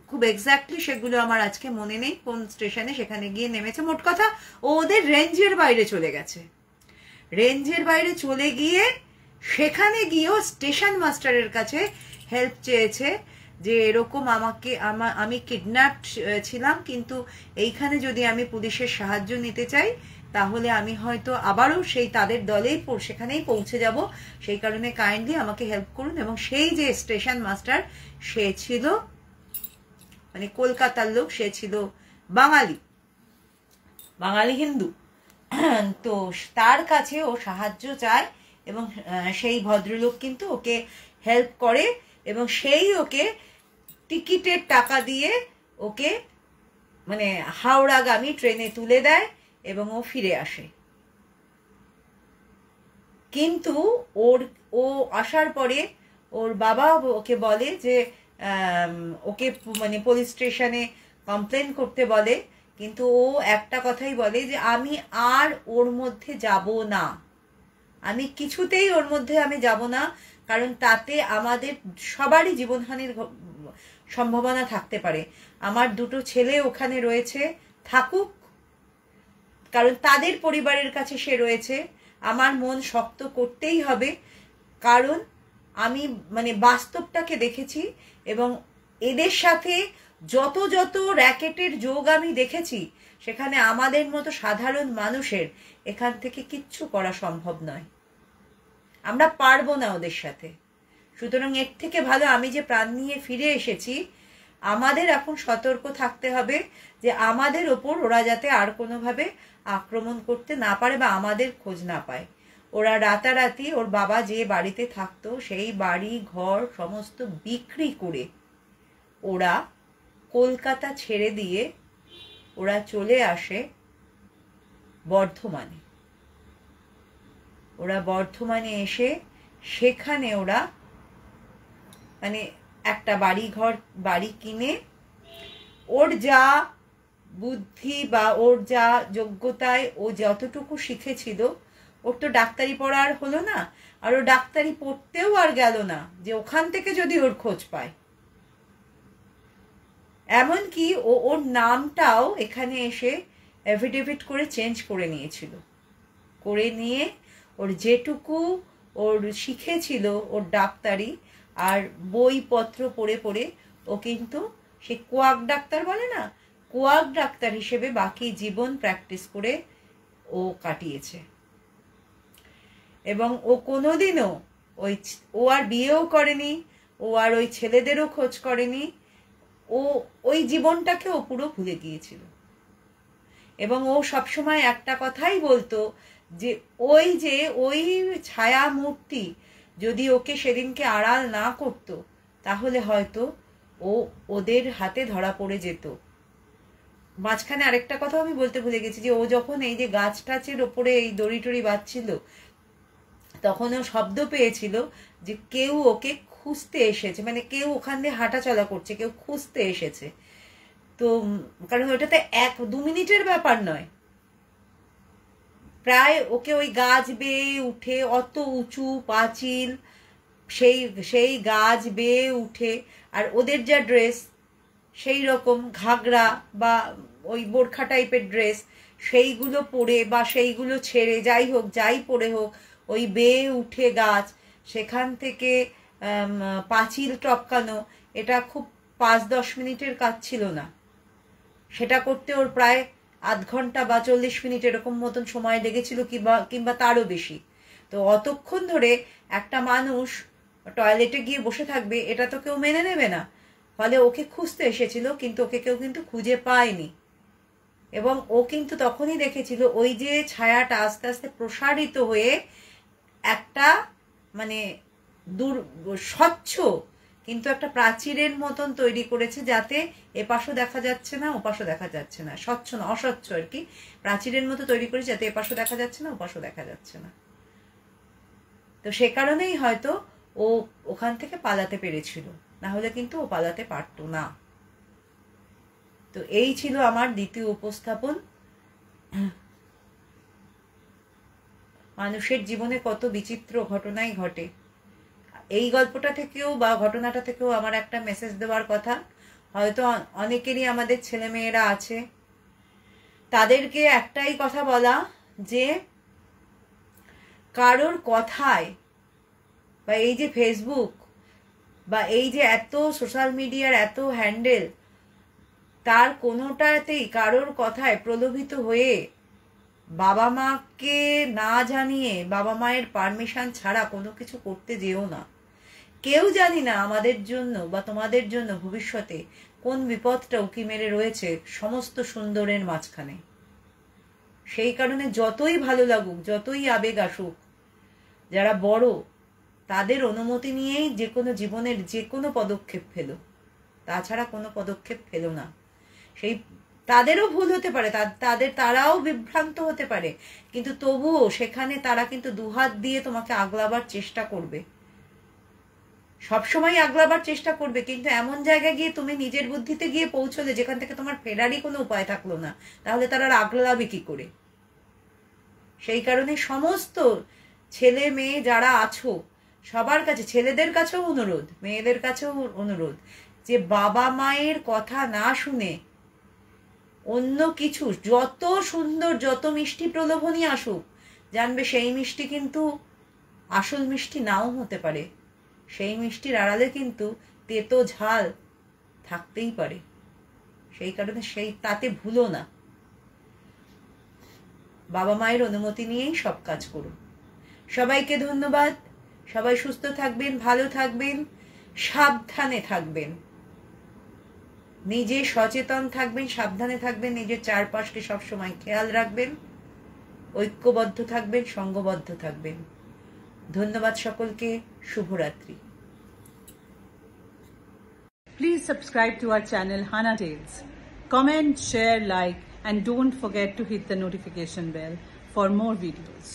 খুব এক্স্যাক্টলি সেগুলো আমার আজকে মনে নেই কোন স্টেশনে, সেখানে গিয়ে নেমেছে। মোট কথা ও ওদের রেঞ্জের বাইরে চলে গেছে। রেঞ্জের বাইরে চলে গিয়ে সেখানে গিয়েও স্টেশন মাস্টারের কাছে হেল্প চেয়েছে যে এরকম আমি কিডন্যাপ ছিলাম, কিন্তু এইখানে যদি আমি পুলিশের সাহায্য নিতে চাই তাহলে আমি হয়তো আবারও সেই তাদের দলেই সেখানেই পৌঁছে যাব, সেই কারণে কাইন্ডলি আমাকে হেল্প করুন। এবং সেই যে স্টেশন মাস্টার সে ছিল মানে কলকাতার লোক, সে ছিল বাঙালি হিন্দু, তো তার কাছে ও সাহায্য চায় এবং সেই ভদ্রলোক কিন্তু ওকে হেল্প করে এবং সেই ওকে টিকিটের টাকা দিয়ে ওকে মানে হাওড়াগামী ট্রেনে তুলে দেয় এবং ও ফিরে আসে। কিন্তু ও আসার পরে ওর বাবা ওকে বলে যে ওকে মানে পুলিশ স্টেশনে কমপ্লেন করতে বলে, কিন্তু ও একটা কথাই বলে যে আমি আর ওর মধ্যে যাব না, আমি কিছুতেই ওর মধ্যে আমি যাব না, কারণ তাতে আমাদের সবারই জীবনহানির সম্ভাবনা থাকতে পারে। আমার 2টো ছেলে ওখানে রয়েছে, থাকুক, কারণ তাদের পরিবারের কাছে সে রয়েছে। আমার মন শক্ত করতেই হবে, কারণ আমি মানে বাস্তবটাকে দেখেছি এবং এদের সাথে যত যত র্যাকেটের যোগ আমি দেখেছি, সেখানে আমাদের মতো সাধারণ মানুষের এখান থেকে কিচ্ছু করা সম্ভব নয়, আমরা পারবো না ওদের সাথে। সুতরাং এর থেকে ভালো আমি যে প্রাণ নিয়ে ফিরে এসেছি, আমাদের এখন সতর্ক থাকতে হবে যে আমাদের ওপর ওরা যাতে আর কোনোভাবে আক্রমণ করতে না পারে বা আমাদের খোঁজ না পায়। ওরা রাতারাতি ওর বাবা যে বাড়িতে থাকতো সেই বাড়ি ঘর সমস্ত বিক্রি করে ওরা কলকাতা ছেড়ে দিয়ে ওরা চলে আসে বর্ধমানে। ওরা বর্ধমানে এসে সেখানে ওরা মানে একটা বাড়ি কিনে ওর যা বুদ্ধি বা ওর যা যোগ্যতায় ও যতটুকু শিখেছিল, ওর তো ডাক্তারি পড়ার হলো না, আর ও ডাক্তারি পড়তেও আর গেল না যে ওখান থেকে যদি ওর খোঁজ পায়। এমনকি ওর নামটাও এখানে এসে এফিডেভিট করে চেঞ্জ করে নিয়েছিল, করে নিয়ে ওর যেটুকু ওর শিখেছিল ওর ডাক্তারি আর বইপত্র পড়ে পড়ে ও কিন্তু সে কোয়াক ডাক্তার বলে না, কোয়াক ডাক্তার হিসেবে বাকি জীবন প্র্যাকটিস করে ও কাটিয়েছে। এবং ও কোনোদিনও ও আর বিয়েও করেনি, ও আর ওই ছেলেদেরও খোঁজ করেনি, ও ওই জীবনটাকে ও পুরো ভুলে গিয়েছিল। এবং ও সবসময় একটা কথাই বলতো যে ওই ছায়া মূর্তি যদি ওকে সেদিনকে আড়াল না করতো তাহলে হয়তো ও ওদের হাতে ধরা পড়ে যেত। মাঝখানে আরেকটা কথা আমি বলতে ভুলে গেছি যে ও যখন এই যে গাছ টাছের ওপরে এই দড়ি টড়ি বাঁধছিল, তখন ও শব্দ পেয়েছিল যে কেউ ওকে খুঁজতে এসেছে, মানে কেউ ওখান দিয়ে হাঁটা চলা করছে, কেউ খুঁজতে এসেছে। তো কারণ ওটাতে 1-2 মিনিটের ব্যাপার নয়, প্রায় ওকে ওই গাছ বেয়ে উঠে অত উঁচু পাঁচিল সেই গাছ বেয়ে উঠে, আর ওদের যা ড্রেস সেই রকম ঘাগরা বা ওই বোরখা টাইপের ড্রেস, সেইগুলো পরে বা সেইগুলো ছেড়ে যাই হোক, যাই পরে হোক, ওই বেয়ে উঠে গাছ, সেখান থেকে পাঁচিল টপকানো, এটা খুব 5-10 মিনিটের কাজ ছিল না। সেটা করতে ওর প্রায় আধ ঘন্টা বা 40 মিনিট এরকম মতন সময় লেগেছিল, কিংবা তারও বেশি। তো অতক্ষণ ধরে একটা মানুষ টয়লেটে গিয়ে বসে থাকবে, এটা তো কেউ মেনে নেবে না। ফলে ওকে খুঁজতে এসেছিল, কিন্তু ওকে কেউ কিন্তু খুঁজে পায়নি। এবং ও কিন্তু তখনই দেখেছিল ওই যে ছায়াটা আস্তে আস্তে প্রসারিত হয়ে একটা মানে স্বচ্ছ কিন্তু একটা প্রাচীরের মতন তৈরি করেছে, যাতে এপাশও দেখা যাচ্ছে না ওপাশও দেখা যাচ্ছে না, স্বচ্ছ না অস্বচ্ছ আর কি, প্রাচীরের মতো তৈরি করেছে যাতে এপাশও দেখা যাচ্ছে না ওপাশও দেখা যাচ্ছে না। তো সে কারণেই হয়তো ও ওখান থেকে পালাতে পেরেছিল, না হলে কিন্তু ও পালাতে পারতো না। তো এই ছিল আমার দ্বিতীয় উপস্থাপন। মানুষের জীবনে কত বিচিত্র ঘটনাই ঘটে। এই গল্পটা থেকেও বা ঘটনাটা থেকেও আমার একটা মেসেজ দেওয়ার কথা, হয়তো অনেকেরই আমাদের ছেলে মেয়েরা আছে, তাদেরকে একটাই কথা বলা, যে কারোর কথায় বা এই যে ফেসবুক বা এই যে এত সোশ্যাল মিডিয়ার এত হ্যান্ডেল, তার কোনোটাতেই কারোর কথায় প্রলোভিত হয়ে বাবা মাকে না জানিয়ে, বাবা মায়ের পারমিশন ছাড়া কোনো কিছু করতে যেও না। কেউ জানি না আমাদের জন্য বা তোমাদের জন্য ভবিষ্যতে কোন বিপদটা উকি মেরে রয়েছে সমস্ত সুন্দরের মাঝখানে। সেই কারণে যতই ভালো লাগুক, যতই আবেগ আসুক, যারা বড় তাদের অনুমতি নিয়েই যে কোনো জীবনের যে কোনো পদক্ষেপ ফেলো, তাছাড়া কোনো পদক্ষেপ ফেলো না। সেই তাদেরও ভুল হতে পারে, তারাও বিভ্রান্ত হতে পারে, কিন্তু তবুও সেখানে তারা কিন্তু দুহাত দিয়ে তোমাকে আগলাবার চেষ্টা করবে, সবসময় আগলাবার চেষ্টা করবে। কিন্তু এমন জায়গায় গিয়ে তুমি নিজের বুদ্ধিতে গিয়ে পৌঁছলে যেখান থেকে তোমার ফেরারই কোনো উপায় থাকলো না, তাহলে তারা আগলাবে কি করে? সেই কারণে সমস্ত ছেলে মেয়ে যারা আছো সবার কাছে, ছেলেদের কাছেও অনুরোধ, মেয়েদের কাছেও অনুরোধ, যে বাবা মায়ের কথা না শুনে অন্য কিছু যত সুন্দর যত মিষ্টি প্রলোভনই আসুক, জানবে সেই মিষ্টি কিন্তু আসল মিষ্টি নাও হতে পারে। সেই মিষ্টির আড়ালে কিন্তু তেতো ঝাল থাকতেই পারে। সেই কারণে তাতে ভুলো না, বাবা মায়ের অনুমতি নিয়েই সব কাজ করুন। সবাইকে ধন্যবাদ। সবাই সুস্থ থাকবেন, ভালো থাকবেন, সাবধানে থাকবেন, নিজে সচেতন থাকবেন, সাবধানে থাকবেন, নিজের চারপাশকে সবসময় খেয়াল রাখবেন, ঐক্যবদ্ধ থাকবেন, সঙ্গবদ্ধ থাকবেন। ধন্যবাদ সকলকে। শুভরাত্রি। Please subscribe to our channel Hana Tales. Comment, share, like, and don't forget to hit the notification bell for more videos.